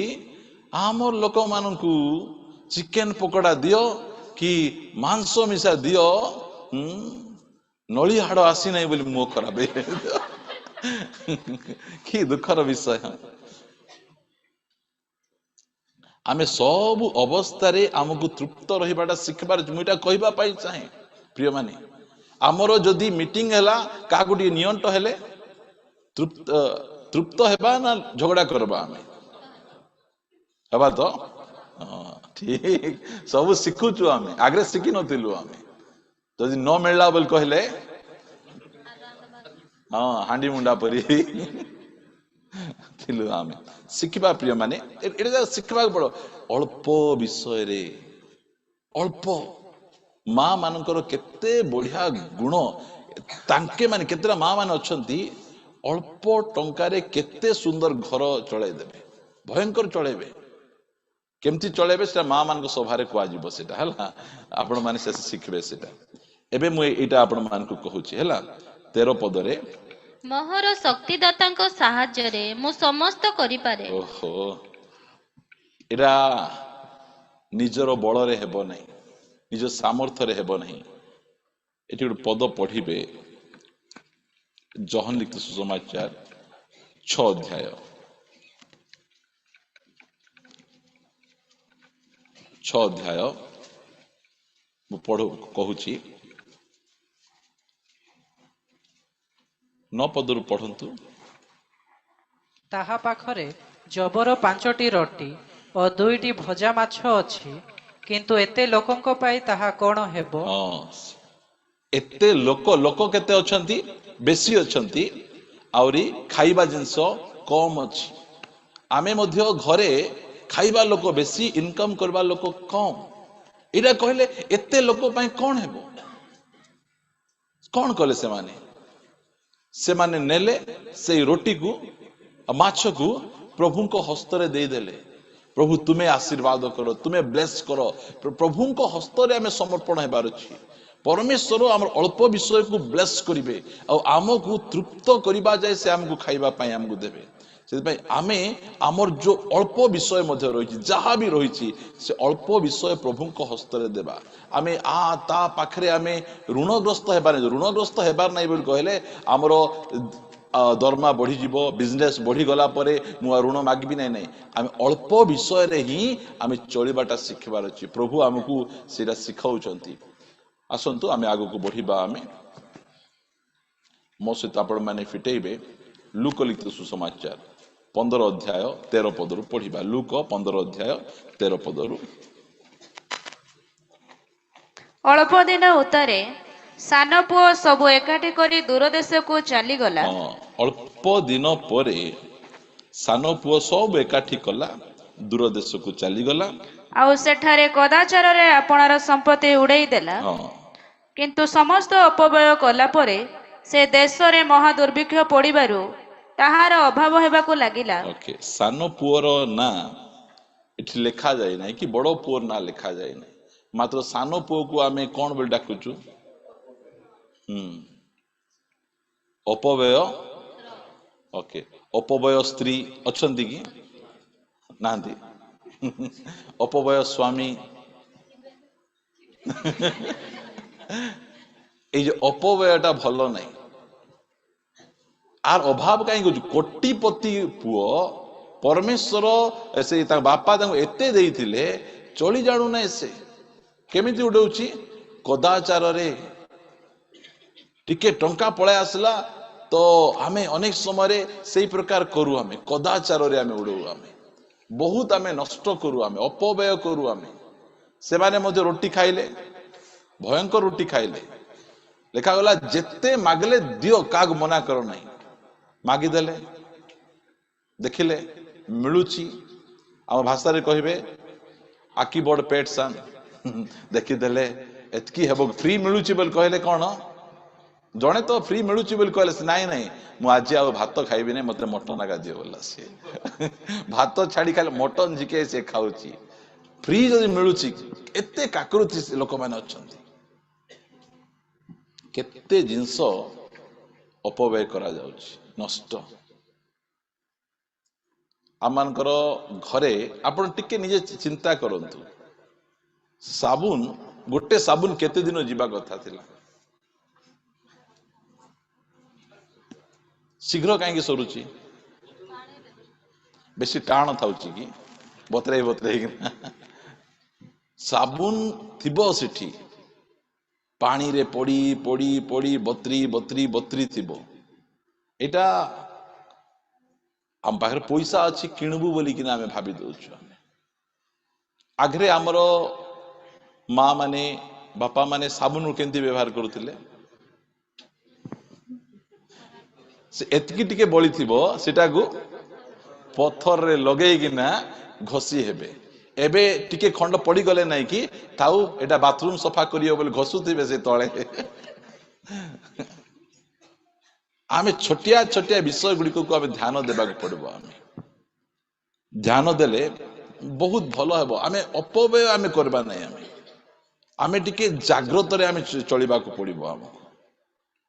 आमर लोक माननकु चिकन पकोड़ा दियो कि मांस मिसा दियो नली हाड़ आसी नहीं बोली मुह खराब कि दुखर विषय आमे सब अवस्था रे आमको तृप्त रहिबाटा सिखबार मुइटा कहबा पाई चाहे प्रिय माने आमर जदी मीटिंग हैला का गुडी नियंट हेले तृप्त हेबा ना झगड़ा करबा आमे हेबा तो ठीक सब सिखुचु आमे आग्रे सिखि नथिलु आमे जदि न मिलला बोल कहले हाँ हांडी मुंडा परी थिलु आमे सिखिबा प्रिय माने एटा सिखबा पड़ो अल्प विषय रे अल्प मां मानकर केते बढ़िया गुण तांके माने केतेरा मां मान अछंती अल्प टंका रे केते सुंदर घर चलाई देबे भयंकर चलेबे केमती चलेबे सेटा मां मान को सभारे को आजिबो सेटा हला आपण माने से सिखबे सेटा एबे मु एटा आपण मान को कहूची हला 13 पदरे मोहर शक्तिदातांको साहाय्य रे मु समस्त करि पारे ओहो एरा निजरो बळ रे हेबो नै निज सामर्थ्य रे हेबो नै एटी एक पद पढिबे जहन लिखित सुसमाचार 6 अध्याय 6 अध्याय मु पढो कहूची 9 पदरु पढ़ंतु ताहा पाखरे जबर 5टी रोटी और 2टी भजा माछ अछि किंतु एते लोकंको पाई ताहा कोन हेबो एते लोक केते अछंती बेसी अछंती आउरी खाइबा जिंस कम अछि आमे मध्य घरे खाइबा लोक बेसी इनकम करबा लोक कम इरा कहले एते लोक पाई कोन हेबो कोन कहले से माने नेले से रोटी को माछ को प्रभु को हस्त रे दे देले प्रभु तुम्हें आशीर्वाद करो तुम्हें ब्लेस करो प्रभु को हस्त रे हमें समर्पण हेबार अछि परमेश्वर हमर अल्प विषय को ब्लेस करिवे और आम को तृप्त करिबा जाय से हमको खाइबा पाई हमको देबे से आमे आमर जो अल्प विषय मध्य रही जहाँ भी रही से अल्प विषय प्रभु हस्तरे देवा आमे आ ता पाखरे आमे ऋणग्रस्त हेबार ऋणग्रस्त हेबार नहीं बोली कहले आमर दरमा बढ़ी जीवो बिजनेस बढ़ी गला परे मु ऋण मागबी नहीं आमे अल्प विषय रे ही आमे चलिबाटा शिखबार अछि प्रभु हमकु सेटा सिखाउचंती आसंतु आमे आगु को बढ़िबा आमे मो सहित आपण माने फिटेइबे लूक लिखित सुसमाचार 15 अध्याय 13 पदरु पढ़िबा लूक 15 अध्याय 13 पदरु अल्प दिन उतरे सान पुओ सबु एकाठी करी दूर देश को चली गला। अल्प दिन परे सान पुओ सब एकाठी कला दूर देश को चली गला आउ सेठारे कदाचार रे आपणार संपत्ति उड़ाई देला। किंतु समस्त अपव्यय कला परे से देश रे महा दुर्भिक्ष पड़िबारु ताहार अभाव हेबाकू लागिला। ओके सान पुओर ना इठी लिखा जाए ना कि बड़ पुओर ना लिखा जाए ना मात्र सान पुओ को आमे कोन बोल डाकुचु अपव्यय ओके अपव्यय स्त्री अछंती की नांदी अपव्यय स्वामी ए जो अपव्ययटा भलो नहीं आर अभाव कहीं कोटिपति पुओ परमेश्वर से बापा एते देइथिले चली जाणु ना से केमिति उडौची कदाचार रे टिके टंका पळे आसला तो आमे अनेक समय से प्रकार करू आमे कदाचार रे आमे उडौ आमे बहुत आमे नष्ट करू आमे अपव्यय करू आमे से माने मध्य रोटी खाइले भयंकर रोटी खाइले लेखा गला जेते मागले दियो काग मना करो नहीं मागिदेले देखिले मिलुची आम भाषा रे कहिबे आकी बड़ पेट सान देखिदेले एतकी हेबो फ्री मिलुची बोल कहले कोन जणे तो फ्री मिलुची बोल कहले नाही नाही मु आज आ भात खाइबी नै मते मटन आगा दियो बोला से भात छाडी खाले मटन जिके से खाउची फ्री जदि मिलुची एते काकृति लोक माने अछंती केते जिंस अपव्यय करा जाउची नष्ट आमानकर घरे आपण टिके निजे चिंता करंतु साबुन गोटे साबुन केते दिन जीवा कथा थिला शीघ्र काहे सरुची बेसी टाण थाउची की बतरे बतरे साबुन थिबो सिठी पानी रे पड़ी पड़ी पड़ी बत्री बत्री बत्री थिबो एटा आम पाखरे पैसा अच्छी किणबू बोली कि आमे भाबी दउछु आगरे हमरो माँ माने बापा माने साबुन केंती व्यवहार करुथिले से एतकी टिके बळी थिबो सेटा को पत्थर रे लगेई कि ना घसी हेबे एबे टिके खंड पड़ी गले नाही कि ताऊ एटा बाथरूम सफा करियो बोले घसुथिबे से तळे आमे छोटिया छोटिया विषय गुड़ी को आमे ध्यान देबा पड़बो आमे ध्यान देले बहुत भलो हेबो आमे अपव्यय आमे करबा नै आमे टिके जागृत रे आमे चलिबा को पड़िबो आमे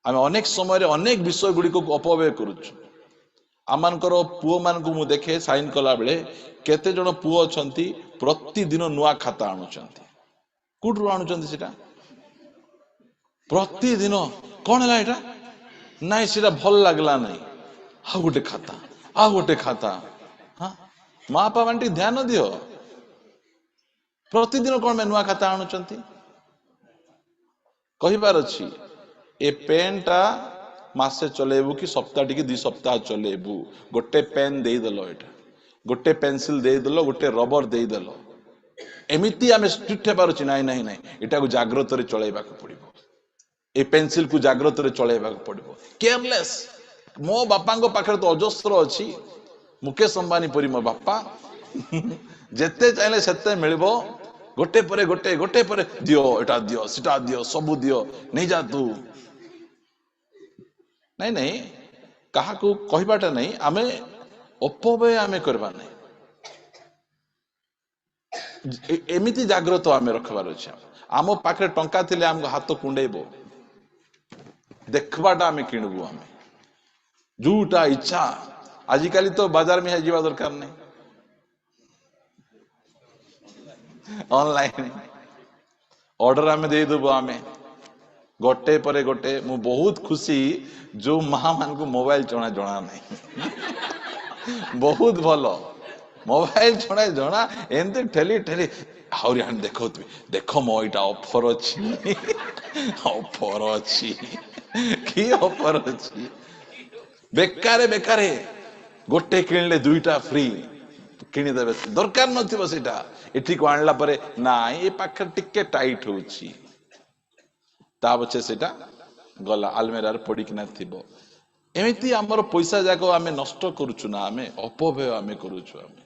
अनेक समय रे अनेक विषय गुड़ी को अपव्यय करूछु आमानकर पुओ मान को मु देखे साइन कला बेले केते जण पुओ अछंती प्रतिदिन नुआ खाता आणुचंती कुडरू आणुचंती सेटा प्रतिदिन कोन हला एटा नहीं सीधा भल लगला नहीं आ गोटे खाता हाँ माँ बापा मान ध्यान दियो प्रतिदिन कौन में नुआ खाता आणुचंती कहिबार अछि ए पेन टा मासे चलेबू कि सप्ताह टी 2 सप्ताह चलेबू गोटे पेन दे देलो एटा गोटे पेंसिल दे देलो गोटे रबर दे देलो एमिति आमे स्ट्रिक्ट हेबार अछि नाही नाही नाही एटा को जागृत रे चलेबा को पड़िबो ए पेंसिल को जागृत रे चलेबा को पड़िबो केयरलेस मो बापा को पाखरे तो अजस्त्र अछि मुकेश अंबानी परी मो बापा जेते चाहिले सेते मिलबो गोटे परे दियो एटा दियो सेटा दियो सबु दियो नहीं जा तू नहीं नहीं कहा को कहबाटा नहीं आमे अपव्यय आमे करबा नहीं एमिति जागृत आमे रखबार अछि आम पाखरे टंका थिले आम हाथ कुंडेबो देखबाटा आमे किणबू आमे जोटा इच्छा आजिकाली तो बाजार में जावा दरकार नहीं, ऑनलाइन ऑर्डर आम देदेबू आम गोटे पर गोटे। मु बहुत खुशी जो माँ मान को मोबाइल चला जना नहीं बहुत भल मोबाइल चला जना एमती ठेली ठेली आहरी आने देख देख मो यहाँ ऑफर अच्छी ऑफर अच्छी कि ऑफर अच्छी बेकार बेकार गोटे किणले दुईटा फ्री किणीदेवे दरकार नथिबो सेटा एठी को आणला परे ना ए पाखे टिके टाइट होउची ता पछे सेटा गला आलमेरा रे पडिकिना थिबो। एमिति हमर पैसा जाको आमे नष्ट करूछु ना, आमे अपव्यय आमे करूछु। आमे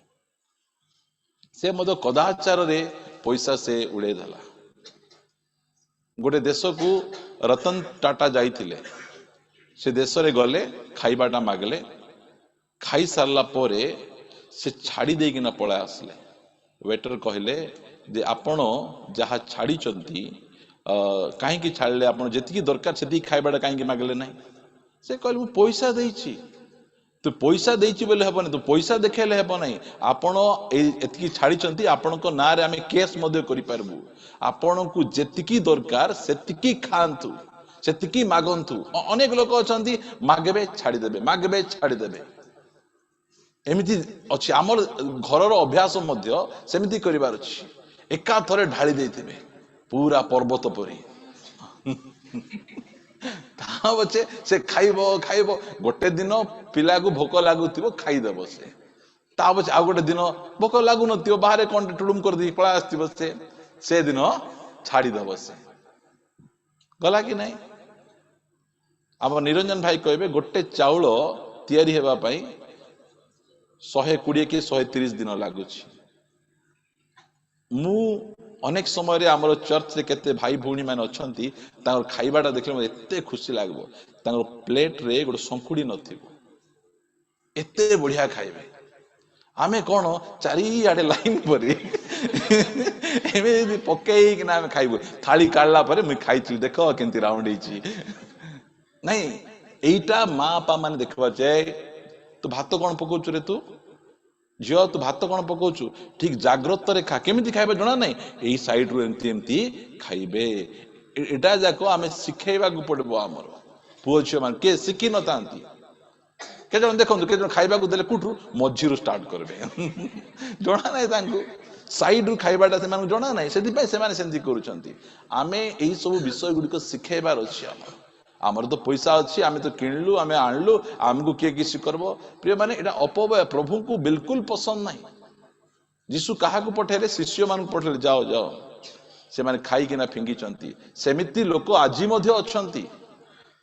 से मदो कदाचार रे पैसा से उड़े देला। गोटे देश को रतन टाटा जाइथिले, से देश रे गले खाइबाटा मागले, खाई सारला पोरे से छाड़ी देगी ना पळा आसले। वेटर कहले जे आपण जहा छाड़ी चंती काहे की छाड़ले, आपण जेतिकी दरकार सेति खाइबाटा काहे की मागले नाही। से कहले मु पैसा देइछि, तो पैसा देइछि बोले हबने, तो पैसा देखेले हबो नाही। आपण एतिकी छाड़ी चंती, आपण को ना रे आमे केस मध्ये करि पारबू। आपण को जेतिकी दरकार सेतिकी खांतु, सेतिकी मागंतु। अनेक लोक अछंती मागबे छाड़ी देबे, मागबे छाड़ी देबे, एमिति अछि। आमर घरर अभ्यास मध्य सेमिति करिवार अछि। एका थरे ढाली देथिबे पूरा पर्वत परी ता बचे से खाइबो खाइबो। गोटे दिन पिला को भोक लागुथिबो खाइ देबो से, ता बचे आ गोटे दिन भोक लागु नथिबो बाहरे कोन टुडुम कर दी पळा आस्थिबो से दिन छाड़ी देबो से। गला कि नहीं? आम निरंजन भाई कहबे गोटे चाउल तयारी हेबा पई 120 कि 130 दिन लागुछि। मु अनेक समय रे हमर चर्च रे केते भाई भौणी मान अछंती, तांगर खाइबाटा देखले मते एते खुशी लागबो। तांगर प्लेट रे गोटे संकुड़ी नथिबो, एते बढ़िया खाइबे। आमे कोन चारि आडे लाइन परी एमे पकेई कि ना आमे खाइबो। थाली काढला परे मु खाइछि, देखो केंति राउंड हिची नहीं। एइटा मां आपा माने देखबा जाय। तू भात कौन पकाउछु रे, तू झियो तू भात कौन पकाउछु, ठीक जाग्रत रे खा। केमिति खाइबे जणा नहीं, एई साइड रु एमती एमती खाइबे। एटा जाको आमे सिखेइबा को पड़बो। हमर पुओ झियो मान के सिखि न तांती, के जण देखंतु के जण खाइबा को देले कुठु मझी रु स्टार्ट करबे जणा नहीं तांकु साइड रु खाइबाटा से मान जणा नहीं, सेति पय से माने सेंति करूचंती। आमे एई सब विषय गुडी को सिखेइबार अछि। हमर आमर तो पैसा अच्छी, आमे तो किणलु, आमे आणलु, आमको किए किसी करबो। प्रिय माने एटा अपव्यय प्रभु को बिल्कुल पसंद नहीं। यीशु काहा को पठेले? शिष्य मान को पठेले, जाओ जाओ से माने खाई किना फिंगी चंती। सेमिति लोक आजि मध्य अछंती,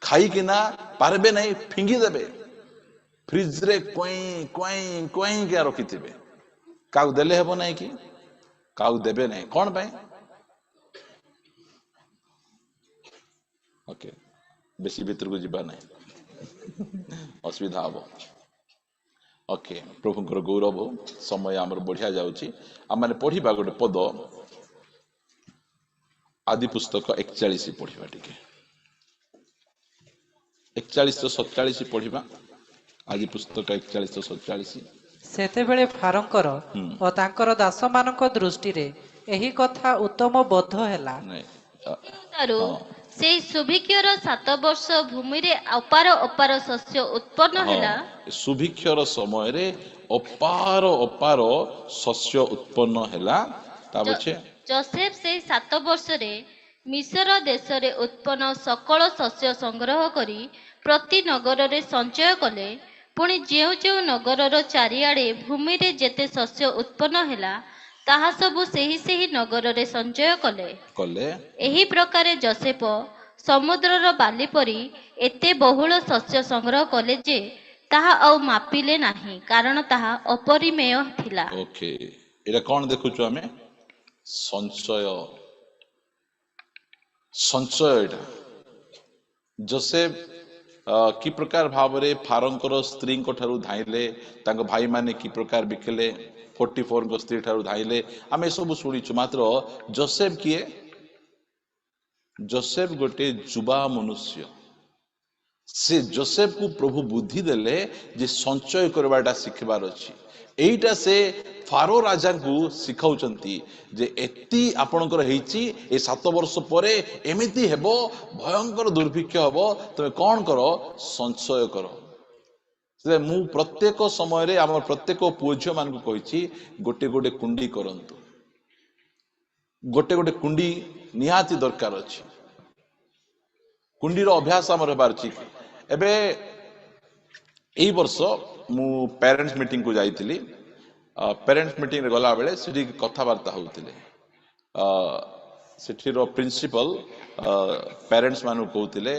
खाई किना पारबे नहीं, फिंगी देबे। फ्रिज रे कोई कोई कोई के रखिथिबे, काउ देले हेबो नहीं कि काउ देबे नहीं। कोन भाई? ओके बेसी भीतर को जीवा नहीं असुविधा हम। ओके प्रभुंकर गौरव समय आमर बढ़िया जाउची। आम माने पढ़िबा गोटे पद आदि पुस्तक 41 पढ़िबा, टिके 41 तो 47 पढ़िबा। आदि पुस्तक 41 तो 47। सेतेबेले फारंकर ओ तांकर दास मानक दृष्टि रे एही कथा उत्तम बोध हैला। से सुभिक्षर 7 वर्ष भूमि रे अपार अपार शस्य उत्पन्न हैला। सुभिक्षर समय रे अपार अपार शस्य उत्पन्न हैला। ता बचे जोसेफ से 7 वर्ष रे मिस्र देश रे उत्पन्न सकल शस्य संग्रह करी प्रति नगर रे संचय कले। पुणी जेउ जेउ नगर रो चारिआडे भूमि रे जेते शस्य उत्पन्न हैला ताहा सबु सेही नगर रे संचय कले। एही प्रकारे जोसेफ समुद्र रो बाली परी एते बहुल शस्य संग्रह कले जे ताहा औ मापिले नाही, कारण ताहा अपरिमेय थिला। ओके एटा कोन देखुछु हमें? संचय। संचय एटा जोसेफ कि प्रकार भाव रे फारंकर स्त्री को ठारू धाइले, तांको भाई माने कि प्रकार बिकले, 44 को स्त्री ठारू धाइले, आमे सब सुनिछु। मात्र जोसेफ किए? जोसेफ गोटे जुबा मनुष्य, से जोसेफ को प्रभु बुद्धि देले जे संचय करवाटा शिखबार अछि एईटा से फारो राजा को शिखाउचंती जे एति आपणकर हेची ए 7 वर्ष परे एमिति हेबो भयंकर दुर्भिक्ष हेबो तमे कोन करो संचय करो से मु प्रत्येक समय रे हमर प्रत्येक पुओझियो मान को कहिछि गोटे गोटे कुंडी करंतु गोटे गोटे कुंडी निहाती दरकार अछि कुंडी रो अभ्यास हमर हेबार अछि एबे एई वर्ष मु पेरेंट्स मीटिंग को जाइतिली पेरेंट्स मीटिंग रे गला बेले सेठी कथावार्ता होउतिले सेठी रो प्रिंसिपल पेरेंट्स मानु कहउतिले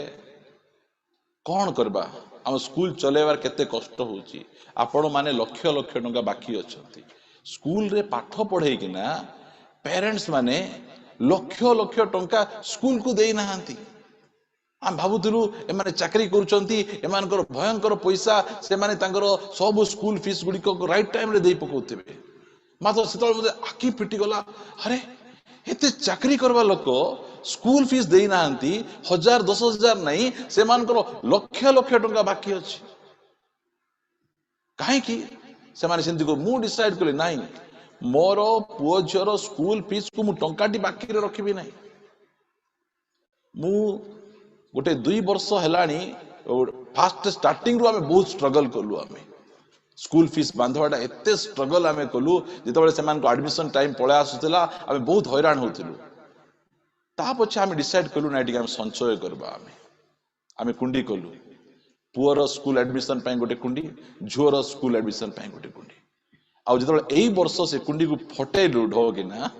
कोन करबा हम स्कूल चलेबार केते कष्ट होउची आपण माने लक्ष लक्ष टंका बाकी अछंती स्कूल रे पाठ पढाई किना पेरेंट्स माने लक्ष लक्ष टंका स्कूल को देई नाहंती हम भाबुतिलु एमाने चाकरी करूचंती एमानकर भयंकर पैसा से माने तांकर सब स्कूल फीस गुडी को राइट टाइम रे देई पकोतिबे मात्र सेतल मते आखी फिटी गला अरे एते चाकरी करबा लोक स्कूल फीस देई नाहंती 1000-10,000 नहीं से मानकर लक्ष लक्ष टंका बाकी अछि काहे की से माने सेंती को मु डिसाइड करले नाही मोर पुओ झियर स्कूल फीस को मु टंकाटी बाकी रे रखिबी नाही मु गोटे 2 वर्ष हेलानी फास्ट स्टार्टिंग रो हमें बहुत स्ट्रगल करलु हमें स्कूल फीस बांधवाटा एते स्ट्रगल हमें कलु जेतबेले सेमान को एडमिशन टाइम पळे आसुतला हमें बहुत हैरान होतिलु ता पछे हमें डिसाइड कलु ना एटी हम संचय करबा हमें कुंडी कलु पुअर स्कूल एडमिशन पय गोटे कुंडी झुअर स्कूल एडमिशन पय गोटे कुंडी आ जेतबेले एई वर्ष से कुंडी को फटेलु ढोगे ना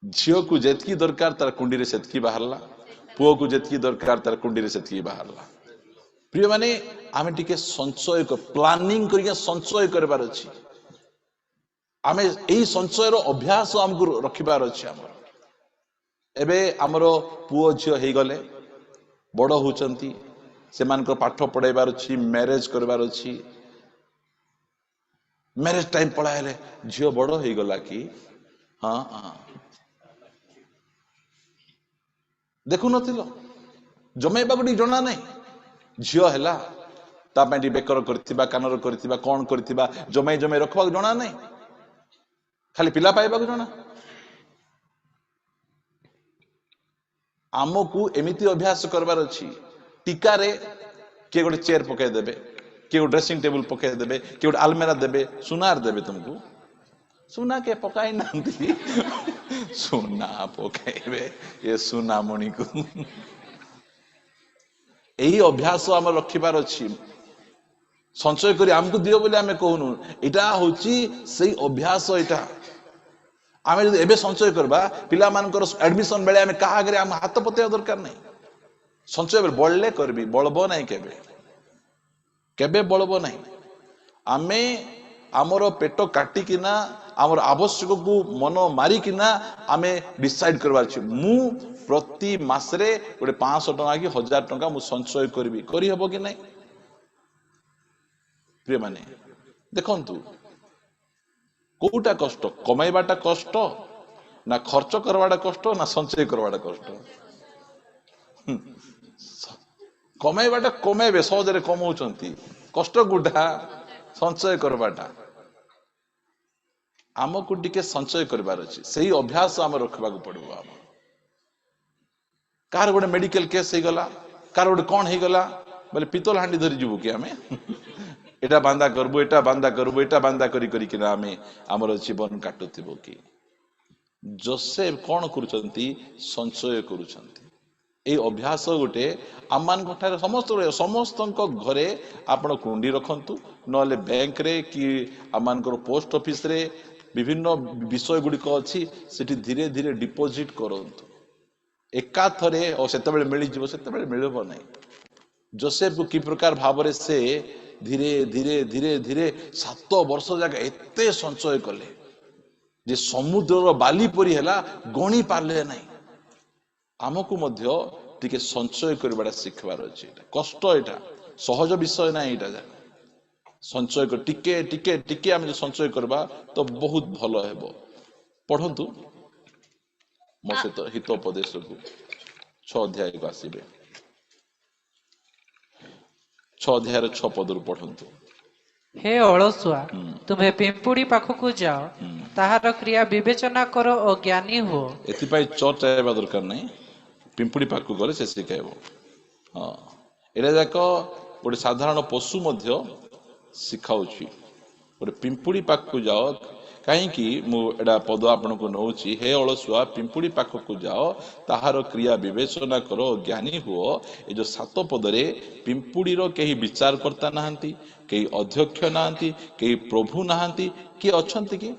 झियो को जेतकी दरकार तार कुंडी रे सेतकी बाहरला पुओ को जेतकी दरकार तार कुंडी रे सेतकी बाहरला प्रिय माने आमे टिके संचय को प्लानिंग करिया संचय करबार अछि आमे एई संचय रो अभ्यास हमकु रखिबार अछि हमर एबे हमरो पुओ झियो हेई गले बड़ होचंती सेमान को पाठ पढाइबार अछि मैरिज करबार अछि मैरिज टाइम पळाइले झियो बड़ हेई गला कि हां हां देखु नथिलो जमेबा गुडी जणा नै झियो हैला ता पेंटी बेकर करथिबा कानर करथिबा कोन करथिबा जमे जमे रखबा जणा नै खाली पिला पाइबा जणा आमको एमिति अभ्यास करबार अछि टीका रे के गोटे चेयर पके देबे के गोटे ड्रेसिंग टेबल पके देबे के गोटे अलमेरा देबे सुनार देबे तुमको सुना के पकाई नांती सुना पकाइबे ये सुना मणि को एही अभ्यास हम रखिबार अछि संचय करी हमको दियो बोले हमें कहूनु एटा होची सेही अभ्यास एटा आमे जदि एबे संचय करबा पिला मानकर एडमिशन बेले हमें कहा आगे हम हाथ पतेया दरकार नहीं संचय बेले बळले करबी बळबो नहीं केबे केबे बळबो नहीं आमे आमर पेट काटी किना आमर आवश्यक को मन मारी किना आमे डिसाइड करबार छी मु प्रति मासरे गोटे 500 टका कि 1000 टका मु संचय करबी करी हबो कि नहीं प्रिय माने देखंतु कोटा कष्ट कमाइबाटा कष्ट ना खर्च करवाटा कष्ट ना संचय करवाटा कष्ट कमाइबाटा कमाइबे सहजरे कमाउचंती कष्ट गुडा संचय करवाटा आमको टिके संचय करबार अछि सही अभ्यास हम रखबाक पड़बो हम कार गोटे मेडिकल केस हे गला कार गोटे कोन हे गला बोले पितल हांडी धरि जीवो कि हमें एटा बांधा करबो एटा बांधा करबो एटा बांधा करी करी कि हमें हमर जीवन काटुथिबो कि जोसेफ कोन करूचंती संचय करूचंती ए अभ्यास गोटे आमान कोठारे समस्त घरे आपण कुंडी रखंतु नले बैंक रे कि आमान पोस्ट ऑफिस रे विभिन्न विषय गुड़िक अच्छी सेठी धीरे धीरे डिपोजिट करंतु एका थरे और सेतबेले मिली जिवो सेतबेले मिलबो नै जोसेफ को कि प्रकार भाबरे से धीरे धीरे धीरे धीरे 7 वर्ष जाके एते संचय कले जे समुद्रर बाली परी हैला गणी पारले नै आमको मध्य टिके संचय करबाटा शिखबार अछि कष्ट एटा सहज विषय नै एटा संचय कर टिके टिके टिके हम संचय करबा तो बहुत भलो हेबो पढंतु मो से तो हितोपदेश को 6 अध्याय को आसीबे ଅଧ୍ୟାୟର 6 ପଦରୁ ପଢନ୍ତୁ। ହେ ଅଳସୁଆ, ତୁମେ ପିମ୍ପୁଡି ପାଖକୁ ଯାଅ, ତାହାର କ୍ରିୟା ବିବେଚନା କର ଓ ଜ୍ଞାନୀ ହୁଅ। ଏଥିପାଇଁ ଚର୍ଚ୍ଚ ଆଇବା ଦରକାର ନାହିଁ, ପିମ୍ପୁଡି ପାଖକୁ ଗଲେ ସେ ଶିଖାଇବ। ହଁ, ଏଇଟା ଯାକ ଗୋଟେ ସାଧାରଣ ପଶୁ ମଧ୍ୟ ଶିଖାଉଛି। ଗୋଟେ ପିମ୍ପୁଡି ପାଖକୁ ଯାଅ, କାହିଁକି ମୁଁ ଏଇଟା ପଦ ଆପଣଙ୍କୁ ନଉଛି, ହେ ଅଳସୁଆ ପିମ୍ପୁଡି ପାଖକୁ ଯାଅ, ତାହାର କ୍ରିୟା ବିବେଚନା କର ଓ ଜ୍ଞାନୀ ହୁଅ। ଏ ଯୋଉ 7 ପଦରେ ପିମ୍ପୁଡିର କେହି ବିଚାରକର୍ତ୍ତା ନାହାନ୍ତି, କେହି ଅଧ୍ୟକ୍ଷ ନାହାନ୍ତି, କେହି ପ୍ରଭୁ ନାହାନ୍ତି। କିଏ ଅଛନ୍ତି କି?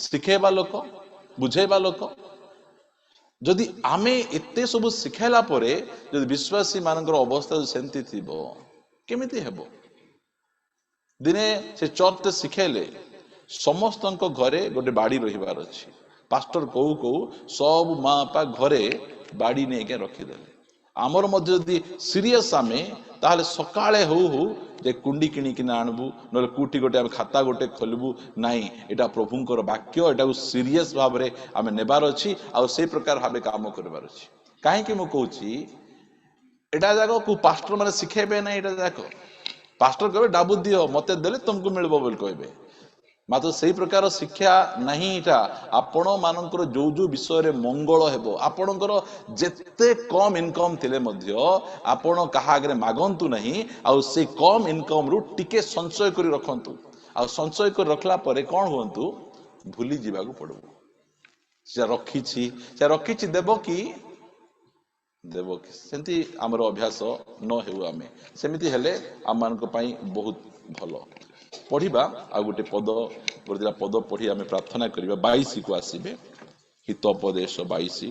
ଶିଖେଇବା ଲୋକ, ବୁଝେଇବା ଲୋକ। ଯଦି ଆମେ ଏତେ ସବୁ ଶିଖାଇଲା ପରେ ଯଦି ବିଶ୍ୱାସୀ ମାନଙ୍କର ଅବସ୍ଥା ସେମିତି ଥିବ, କେମିତି ହେବ? ଦିନେ ସେ ଚର୍ଚ୍ଚରେ ଶିଖେଇଲେ ସମସ୍ତଙ୍କ ଘରେ ଗୋଟେ ବାଡି ରହିବାର ଅଛି। ପାଷ୍ଟର କହୁ କହୁ ସବୁ ମା ବାପା ଘରେ ବାଡି ନେଇକି ରଖିଦେଲେ। ଆମର ମଧ୍ୟ ଯଦି ସିରିୟସ୍ ଆମେ, ତାହେଲେ ସକାଳେ ହଉ ହଉ ଯେ କୁଣ୍ଡି କିଣିକିନା ଆଣିବୁ, ନହେଲେ କୋଉଠି ଗୋଟେ ଆମେ ଖାତା ଗୋଟେ ଖୋଲିବୁ। ନାଇଁ, ଏଇଟା ପ୍ରଭୁଙ୍କର ବାକ୍ୟ, ଏଟାକୁ ସିରିୟସ୍ ଭାବରେ ଆମେ ନେବାର ଅଛି, ଆଉ ସେଇ ପ୍ରକାର ଭାବେ କାମ କରିବାର ଅଛି। କାହିଁକି ମୁଁ କହୁଛି, ଏଇଟା ଯାକ କୋଉ ପାଷ୍ଟର ମାନେ ଶିଖେଇବେ ନାହିଁ। ଏଇଟା ଯାକ ପାଷ୍ଟର କହିବେ ଡାବୁ ଦିଅ, ମତେ ଦେଲେ ତୁମକୁ ମିଳିବ ବୋଲି କହିବେ। ମାତ୍ର ସେଇ ପ୍ରକାର ଶିକ୍ଷା ନାହିଁ। ଏଇଟା ଆପଣ ମାନଙ୍କର ଯୋଉ ଯୋଉ ବିଷୟରେ ମଙ୍ଗଳ ହେବ, ଆପଣଙ୍କର ଯେତେ କମ ଇନକମ ଥିଲେ ମଧ୍ୟ ଆପଣ କାହା ଆଗରେ ମାଗନ୍ତୁ ନାହିଁ, ଆଉ ସେଇ କମ ଇନକମ ରୁ ଟିକେ ସଞ୍ଚୟ କରି ରଖନ୍ତୁ। ଆଉ ସଞ୍ଚୟ କରି ରଖିଲା ପରେ କଣ ହୁଅନ୍ତୁ, ଭୁଲି ଯିବାକୁ ପଡିବ। ସେ ରଖିଛି ଦେବ କି ଦେବ କି? ସେମିତି ଆମର ଅଭ୍ୟାସ ନ ହେଉ। ଆମେ ସେମିତି ହେଲେ ଆମମାନଙ୍କ ପାଇଁ ବହୁତ ଭଲ। ପଢିବା ଆଉ ଗୋଟେ ପଦ ପଢି ଆମେ ପ୍ରାର୍ଥନା କରିବା। 22 କୁ ଆସିବେ, ହିତୋପଦେଶ 22।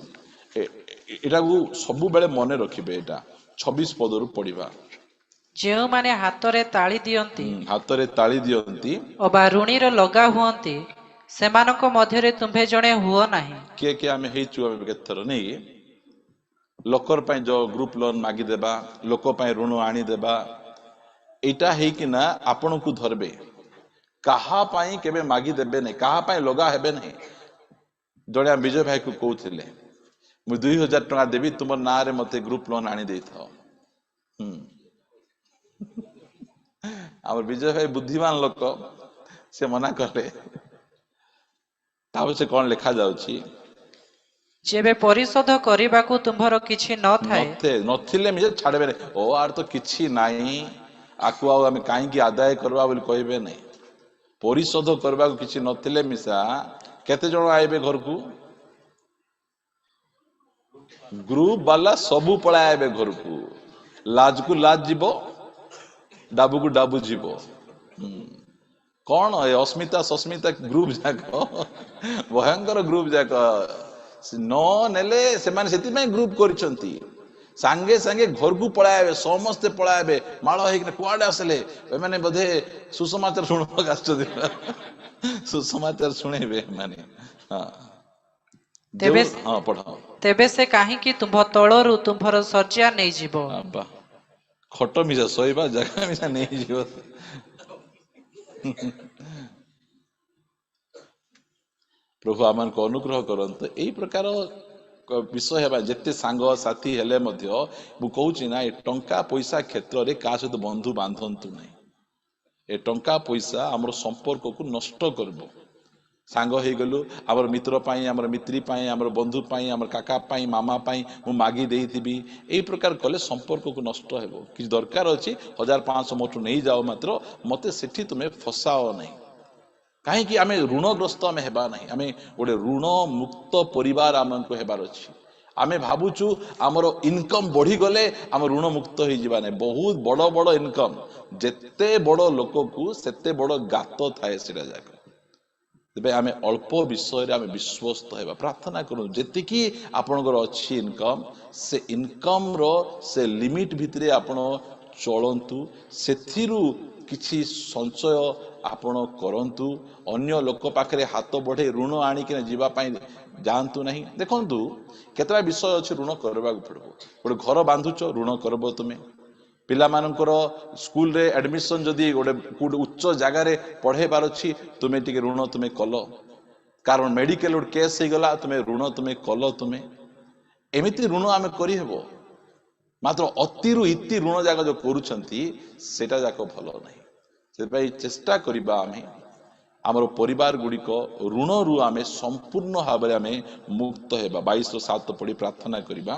ଏଟାକୁ ସବୁବେଳେ ମନେ ରଖିବେ। ଏଟା 26 ପଦରୁ ପଢିବା। ଯେଉଁମାନେ ହାତରେ ତାଳି ଦିଅନ୍ତି ହାତରେ ତାଳି ଦିଅନ୍ତି ଅବା ଋଣୀର ଲଗା ହୁଅନ୍ତି, ସେମାନଙ୍କ ମଧ୍ୟରେ ତୁମ୍ଭେ ଜଣେ ହୁଅ ନାହିଁ। କିଏ କିଏ ଆମେ ହେଇଛୁ? ଆମେ କେତେଥର ନେଇ ଲୋକର ପାଇଁ ଯୋଉ ଗ୍ରୁପ ଲୋନ ମାଗିଦେବା, ଲୋକ ପାଇଁ ଋଣ ଆଣିଦେବା, ଏଇଟା ହେଇକିନା ଆପଣଙ୍କୁ ଧରବେ। କାହା ପାଇଁ କେବେ ମାଗିଦେବେ ନାହିଁ, କାହା ପାଇଁ ଲଗା ହେବେ ନାହିଁ। ଜଣେ ବିଜୟ ଭାଇକୁ କହୁଥିଲେ, ମୁଁ 2000 ଟଙ୍କା ଦେବି, ତୁମ ନାଁରେ ମତେ ଗ୍ରୁପ ଲୋନ ଆଣି ଦେଇଥାଅ। ଆମର ବିଜୟ ଭାଇ ବୁଦ୍ଧିମାନ ଲୋକ, ସେ ମନା କଲେ। ତାପରେ ସେ କଣ ଲେଖା ଯାଉଛି, ଯେବେ ପରିଶୋଧ କରିବାକୁ ତୁମ୍ଭର କିଛି ନଥିଲେ ଛାଡିବେ ନାହିଁ। ଓ ଆର ତ କିଛି ନାହିଁ, ଆକୁ ଆଉ ଆମେ କାହିଁକି ଆଦାୟ କରିବା ବୋଲି କହିବେ ନାହିଁ। ପରିଶୋଧ କରିବାକୁ କିଛି ନଥିଲେ ମିଶା କେତେ ଜଣ ଆଇବେ ଘରକୁ? ଗ୍ରୁପ ବାଲା ସବୁ ପଳାଇ ଆଇବେ ଘରକୁ। ଲାଜକୁ ଲାଜ ଯିବ, ଡାବୁକୁ ଡାବୁ ଯିବ। କଣ ଏ ଅସ୍ମିତା ସସ୍ମିତା ଗ୍ରୁପ ଯାକ ଭୟଙ୍କର ଗ୍ରୁପ ଯାକ। ନ ନେଲେ ସେମାନେ ସେଥିପାଇଁ ଗ୍ରୁପ କରିଛନ୍ତି। ସାଙ୍ଗେ ସାଙ୍ଗେ ଘରକୁ ପଳାଇବେ, ସମସ୍ତେ ପଳାଇବେ ମାଳ ହେଇକିନା। କୁଆଡେ ଆସିଲେ ଏମାନେ? ବୋଧେ ସୁସମାଚାର ଶୁଣିବାକୁ ଆସିଛନ୍ତି। ସୁସମାଚାର ଶୁଣେଇବେ ଏମାନେ। ତେବେ ସେ କାହିଁକି ତୁମ୍ଭ ତଳରୁ ତୁମ୍ଭର ଶଯ୍ୟା ନେଇଯିବ? ଖଟ ମିଶା ଶୋଇବା ଜାଗା ମିଶା ନେଇଯିବ। ପ୍ରଭୁ ଆମମାନଙ୍କୁ ଅନୁଗ୍ରହ କରନ୍ତୁ। ଏଇ ପ୍ରକାର ବିଷୟ ହେବା, ଯେତେ ସାଙ୍ଗ ସାଥୀ ହେଲେ ମଧ୍ୟ ମୁଁ କହୁଛି ନା, ଏ ଟଙ୍କା ପଇସା କ୍ଷେତ୍ରରେ କାହା ସହିତ ବନ୍ଧୁ ବାନ୍ଧନ୍ତୁ ନାହିଁ। ଏ ଟଙ୍କା ପଇସା ଆମର ସମ୍ପର୍କକୁ ନଷ୍ଟ କରିବ। ସାଙ୍ଗ ହେଇଗଲୁ, ଆମର ମିତ୍ର ପାଇଁ, ଆମର ମିତ୍ରୀ ପାଇଁ, ଆମର ବନ୍ଧୁ ପାଇଁ, ଆମର କାକା ପାଇଁ, ମାମା ପାଇଁ ମୁଁ ମାଗି ଦେଇଥିବି, ଏଇ ପ୍ରକାର କଲେ ସମ୍ପର୍କକୁ ନଷ୍ଟ ହେବ। କିଛି ଦରକାର ଅଛି 1500 ମୋଠୁ ନେଇଯାଅ, ମାତ୍ର ମତେ ସେଠି ତୁମେ ଫସାଅ ନାହିଁ। କାହିଁକି? ଆମେ ଋଣଗ୍ରସ୍ତ ଆମେ ହେବା ନାହିଁ। ଆମେ ଗୋଟେ ଋଣ ମୁକ୍ତ ପରିବାର ଆମକୁ ହେବାର ଅଛି। ଆମେ ଭାବୁଛୁ ଆମର ଇନକମ ବଢିଗଲେ ଆମ ଋଣ ମୁକ୍ତ ହେଇଯିବା ନାହିଁ। ବହୁତ ବଡ ବଡ ଇନକମ, ଯେତେ ବଡ ଲୋକକୁ ସେତେ ବଡ ଗାତ ଥାଏ ସେଟା ଯାକ। ତେବେ ଆମେ ଅଳ୍ପ ବିଷୟରେ ଆମେ ବିଶ୍ୱସ୍ତ ହେବା। ପ୍ରାର୍ଥନା କରନ୍ତୁ, ଯେତିକି ଆପଣଙ୍କର ଅଛି ଇନକମ, ସେ ଇନକମ ର ସେ ଲିମିଟ ଭିତରେ ଆପଣ ଚଳନ୍ତୁ। ସେଥିରୁ କିଛି ସଞ୍ଚୟ ଆପଣ କରନ୍ତୁ। ଅନ୍ୟ ଲୋକ ପାଖରେ ହାତ ବଢେଇ ଋଣ ଆଣିକିନା ଯିବା ପାଇଁ ଯାଆନ୍ତୁ ନାହିଁ। ଦେଖନ୍ତୁ, କେତେଟା ବିଷୟ ଅଛି ଋଣ କରିବାକୁ ପଡିବ। ଗୋଟେ ଘର ବାନ୍ଧୁଛ, ଋଣ କରିବ ତୁମେ। ପିଲାମାନଙ୍କର ସ୍କୁଲରେ ଆଡମିସନ ଯଦି ଗୋଟେ ଉଚ୍ଚ ଜାଗାରେ ପଢେଇବାର ଅଛି, ତୁମେ ଟିକେ ଋଣ ତୁମେ କଲ। କାରଣ ମେଡିକାଲ ଗୋଟେ କେସ୍ ହେଇଗଲା, ତୁମେ ଋଣ ତୁମେ କଲ। ତୁମେ ଏମିତି ଋଣ ଆମେ କରିହେବ। ମାତ୍ର ଅତିରୁ ଇତି ଋଣ ଯାକ ଯୋଉ କରୁଛନ୍ତି ସେଟା ଯାକ ଭଲ ନାହିଁ। ସେଥିପାଇଁ ଚେଷ୍ଟା କରିବା ଆମେ ଆମର ପରିବାର ଗୁଡ଼ିକ ଋଣରୁ ଆମେ ସମ୍ପୂର୍ଣ୍ଣ ଭାବରେ ଆମେ ମୁକ୍ତ ହେବା। 22:7 ପଢି ପ୍ରାର୍ଥନା କରିବା।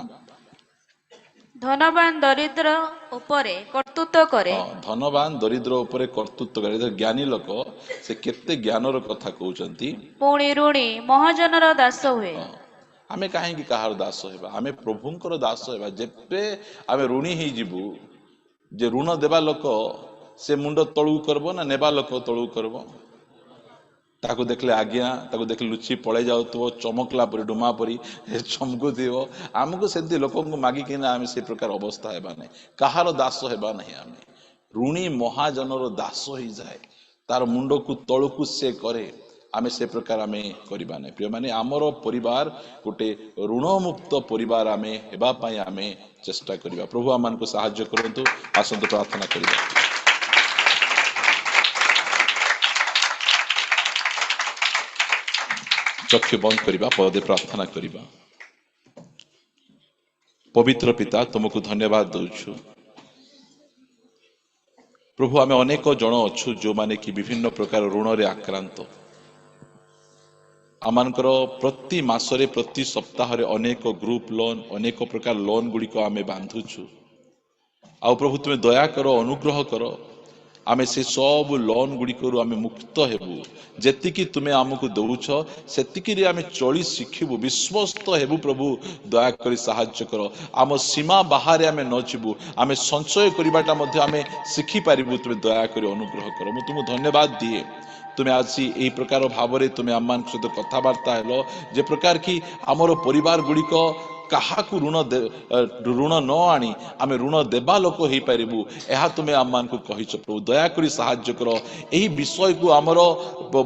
ଧନବାନ ଦରିଦ୍ର ଉପରେ କର୍ତ୍ତୃତ୍ୱ କରେ। ଧନବାନ ଦରିଦ୍ର ଉପରେ କର୍ତ୍ତୃତ୍ୱ କରେ। ଜ୍ଞାନୀ ଲୋକ ସେ କେତେ ଜ୍ଞାନର କଥା କହୁଛନ୍ତି। ପୁଣି ଋଣୀ ମହାଜନର ଦାସ ହୁଏ। ଆମେ କାହିଁକି କାହାର ଦାସ ହେବା? ଆମେ ପ୍ରଭୁଙ୍କର ଦାସ ହେବା। ଯେବେ ଆମେ ଋଣୀ ହେଇଯିବୁ, ଯେ ଋଣ ଦେବା ଲୋକ ସେ ମୁଣ୍ଡ ତଳକୁ କରିବ ନା ନେବା ଲୋକ ତଳକୁ କରିବ? ତାକୁ ଦେଖିଲେ ଆଜ୍ଞା, ତାକୁ ଦେଖିଲେ ଲୁଚି ପଳେଇ ଯାଉଥିବ, ଚମକଲା ପରି ଡୁମା ପରି ଚମକୁଥିବ। ଆମକୁ ସେମିତି ଲୋକଙ୍କୁ ମାଗିକିନା ଆମେ ସେ ପ୍ରକାର ଅବସ୍ଥା ହେବା ନାହିଁ। କାହାର ଦାସ ହେବା ନାହିଁ। ଆମେ ଋଣୀ ମହାଜନର ଦାସ ହେଇଯାଏ, ତାର ମୁଣ୍ଡକୁ ତଳକୁ ସେ କରେ। ଆମେ ସେ ପ୍ରକାର ଆମେ କରିବା ନାହିଁ। ପ୍ରିୟମାନେ, ଆମର ପରିବାର ଗୋଟେ ଋଣମୁକ୍ତ ପରିବାର ଆମେ ହେବା ପାଇଁ ଆମେ ଚେଷ୍ଟା କରିବା। ପ୍ରଭୁ ଆମମାନଙ୍କୁ ସାହାଯ୍ୟ କରନ୍ତୁ। ଆସନ୍ତୁ ପ୍ରାର୍ଥନା କରିବା। ଚକ୍ଷୁ ବନ୍ଦ କରିବା, ପଦେ ପ୍ରାର୍ଥନା କରିବା। ପବିତ୍ର ପିତା, ତୁମକୁ ଧନ୍ୟବାଦ ଦଉଛୁ ପ୍ରଭୁ। ଆମେ ଅନେକ ଜଣ ଅଛୁ ଯୋଉମାନେ କି ବିଭିନ୍ନ ପ୍ରକାର ଋଣରେ ଆକ୍ରାନ୍ତ। ଆମମାନଙ୍କର ପ୍ରତି ମାସରେ ପ୍ରତି ସପ୍ତାହରେ ଅନେକ ଗ୍ରୁପ ଲୋନ୍, ଅନେକ ପ୍ରକାର ଲୋନ୍ ଗୁଡ଼ିକ ଆମେ ବାନ୍ଧୁଛୁ। ଆଉ ପ୍ରଭୁ ତୁମେ ଦୟା କର, ଅନୁଗ୍ରହ କର, ଆମେ ସେ ସବୁ ଲୋନ୍ ଗୁଡ଼ିକରୁ ଆମେ ମୁକ୍ତ ହେବୁ। ଯେତିକି ତୁମେ ଆମକୁ ଦଉଛ ସେତିକିରେ ଆମେ ଚଳି ଶିଖିବୁ, ବିଶ୍ୱସ୍ତ ହେବୁ। ପ୍ରଭୁ ଦୟାକରି ସାହାଯ୍ୟ କର। ଆମ ସୀମା ବାହାରେ ଆମେ ନ ଯିବୁ, ଆମେ ସଞ୍ଚୟ କରିବାଟା ମଧ୍ୟ ଆମେ ଶିଖିପାରିବୁ। ତୁମେ ଦୟାକରି ଅନୁଗ୍ରହ କର। ମୁଁ ତୁମକୁ ଧନ୍ୟବାଦ ଦିଏ। ତୁମେ ଆଜି ଏହି ପ୍ରକାର ଭାବରେ ତୁମେ ଆମମାନଙ୍କ ସହିତ କଥାବାର୍ତ୍ତା ହେଲ, ଯେ ପ୍ରକାର କି ଆମର ପରିବାର ଗୁଡ଼ିକ କାହାକୁ ଋଣ ନ ଆଣି ଆମେ ଋଣ ଦେବା ଲୋକ ହେଇପାରିବୁ, ଏହା ତୁମେ ଆମମାନଙ୍କୁ କହିଛ। ପ୍ରଭୁ ଦୟାକରି ସାହାଯ୍ୟ କର। ଏହି ବିଷୟକୁ ଆମର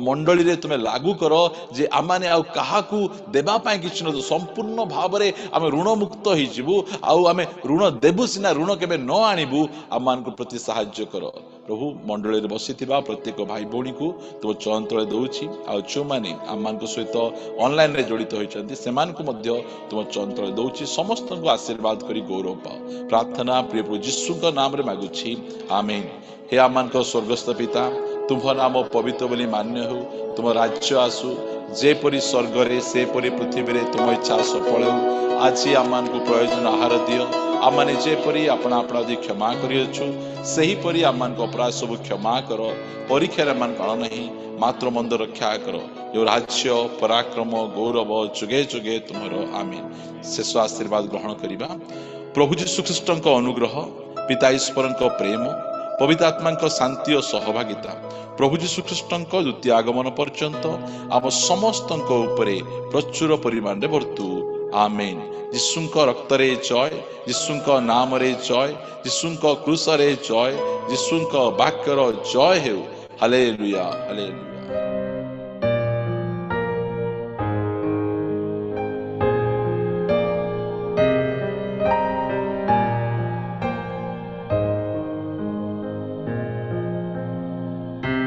ମଣ୍ଡଳୀରେ ତୁମେ ଲାଗୁ କର, ଯେ ଆମମାନେ ଆଉ କାହାକୁ ଦେବା ପାଇଁ କିଛି ନ, ସମ୍ପୂର୍ଣ୍ଣ ଭାବରେ ଆମେ ଋଣମୁକ୍ତ ହେଇଯିବୁ। ଆଉ ଆମେ ଋଣ ଦେବୁ ସିନା, ଋଣ କେବେ ନ ଆଣିବୁ। ଆମମାନଙ୍କ ପ୍ରତି ସାହାଯ୍ୟ କର। ପ୍ରଭୁ ମଣ୍ଡଳୀରେ ବସିଥିବା ପ୍ରତ୍ୟେକ ଭାଇ ଭଉଣୀକୁ ତୁମ ଚରଣ ତଳେ ଦଉଛି। ଆଉ ଯେଉଁମାନେ ଆମମାନଙ୍କ ସହିତ ଅନଲାଇନରେ ଜଡ଼ିତ ହୋଇଛନ୍ତି ସେମାନଙ୍କୁ ମଧ୍ୟ ତୁମ ଚରଣ ତଳେ ଦଉଛି। ସମସ୍ତଙ୍କୁ ଆଶୀର୍ବାଦ କରି ଗୌରବ ପାଅ। ପ୍ରାର୍ଥନା ପ୍ରିୟ ପ୍ରଭୁ ଯୀଶୁଙ୍କ ନାମରେ ମାଗୁଛି, ଆମେନ୍। ହେ ଆମମାନଙ୍କ ସ୍ୱର୍ଗସ୍ଥ ପିତା, ତୁମ୍ଭ ନାମ ପବିତ୍ର ବୋଲି ମାନ୍ୟ ହେଉ। ତୁମ ରାଜ୍ୟ ଆସୁ, ଯେପରି ସ୍ୱର୍ଗରେ ସେପରି ପୃଥିବୀରେ ତୁମ ଇଚ୍ଛା ସଫଳ ହେଉ। ଆଜି ଆମମାନଙ୍କୁ ପ୍ରୟୋଜନ ଆହାର ଦିଅ। ଆମମାନେ ଯେପରି ଆପଣା ଅପରାଧୀ କ୍ଷମା କରିଅଛୁ, ସେହିପରି ଆମମାନଙ୍କ ଅପରାଧ ସବୁ କ୍ଷମା କର। ପରୀକ୍ଷାରେ ଆମମାନଙ୍କୁ ଆଣ ନାହିଁ, ମାତ୍ର ମନ୍ଦ ରକ୍ଷା କର। ଯେଉଁ ରାଜ୍ୟ, ପରାକ୍ରମ, ଗୌରବ ଯୁଗେ ଯୁଗେ ତୁମର, ଆମେନ୍। ଶେଷ ଆଶୀର୍ବାଦ ଗ୍ରହଣ କରିବା। ପ୍ରଭୁ ଯୀଶୁ ଖ୍ରୀଷ୍ଟଙ୍କ ଅନୁଗ୍ରହ, ପିତା ଈଶ୍ୱରଙ୍କ ପ୍ରେମ, ପବିତ୍ର ଆତ୍ମାଙ୍କ ଶାନ୍ତି ଓ ସହଭାଗିତା ପ୍ରଭୁ ଯୀଶୁ ଖ୍ରୀଷ୍ଟଙ୍କ ଦ୍ୱିତୀୟ ଆଗମନ ପର୍ଯ୍ୟନ୍ତ ଆମ ସମସ୍ତଙ୍କ ଉପରେ ପ୍ରଚୁର ପରିମାଣରେ ବର୍ତ୍ତୁ, ଆମେନ୍। ଯୀଶୁଙ୍କ ରକ୍ତରେ ଜୟ, ଯୀଶୁଙ୍କ ନାମରେ ଜୟ, ଯୀଶୁଙ୍କ କ୍ରୁଶରେ ଜୟ, ଯୀଶୁଙ୍କ ବାକ୍ୟର ଜୟ ହେଉ। Hallelujah, hallelujah.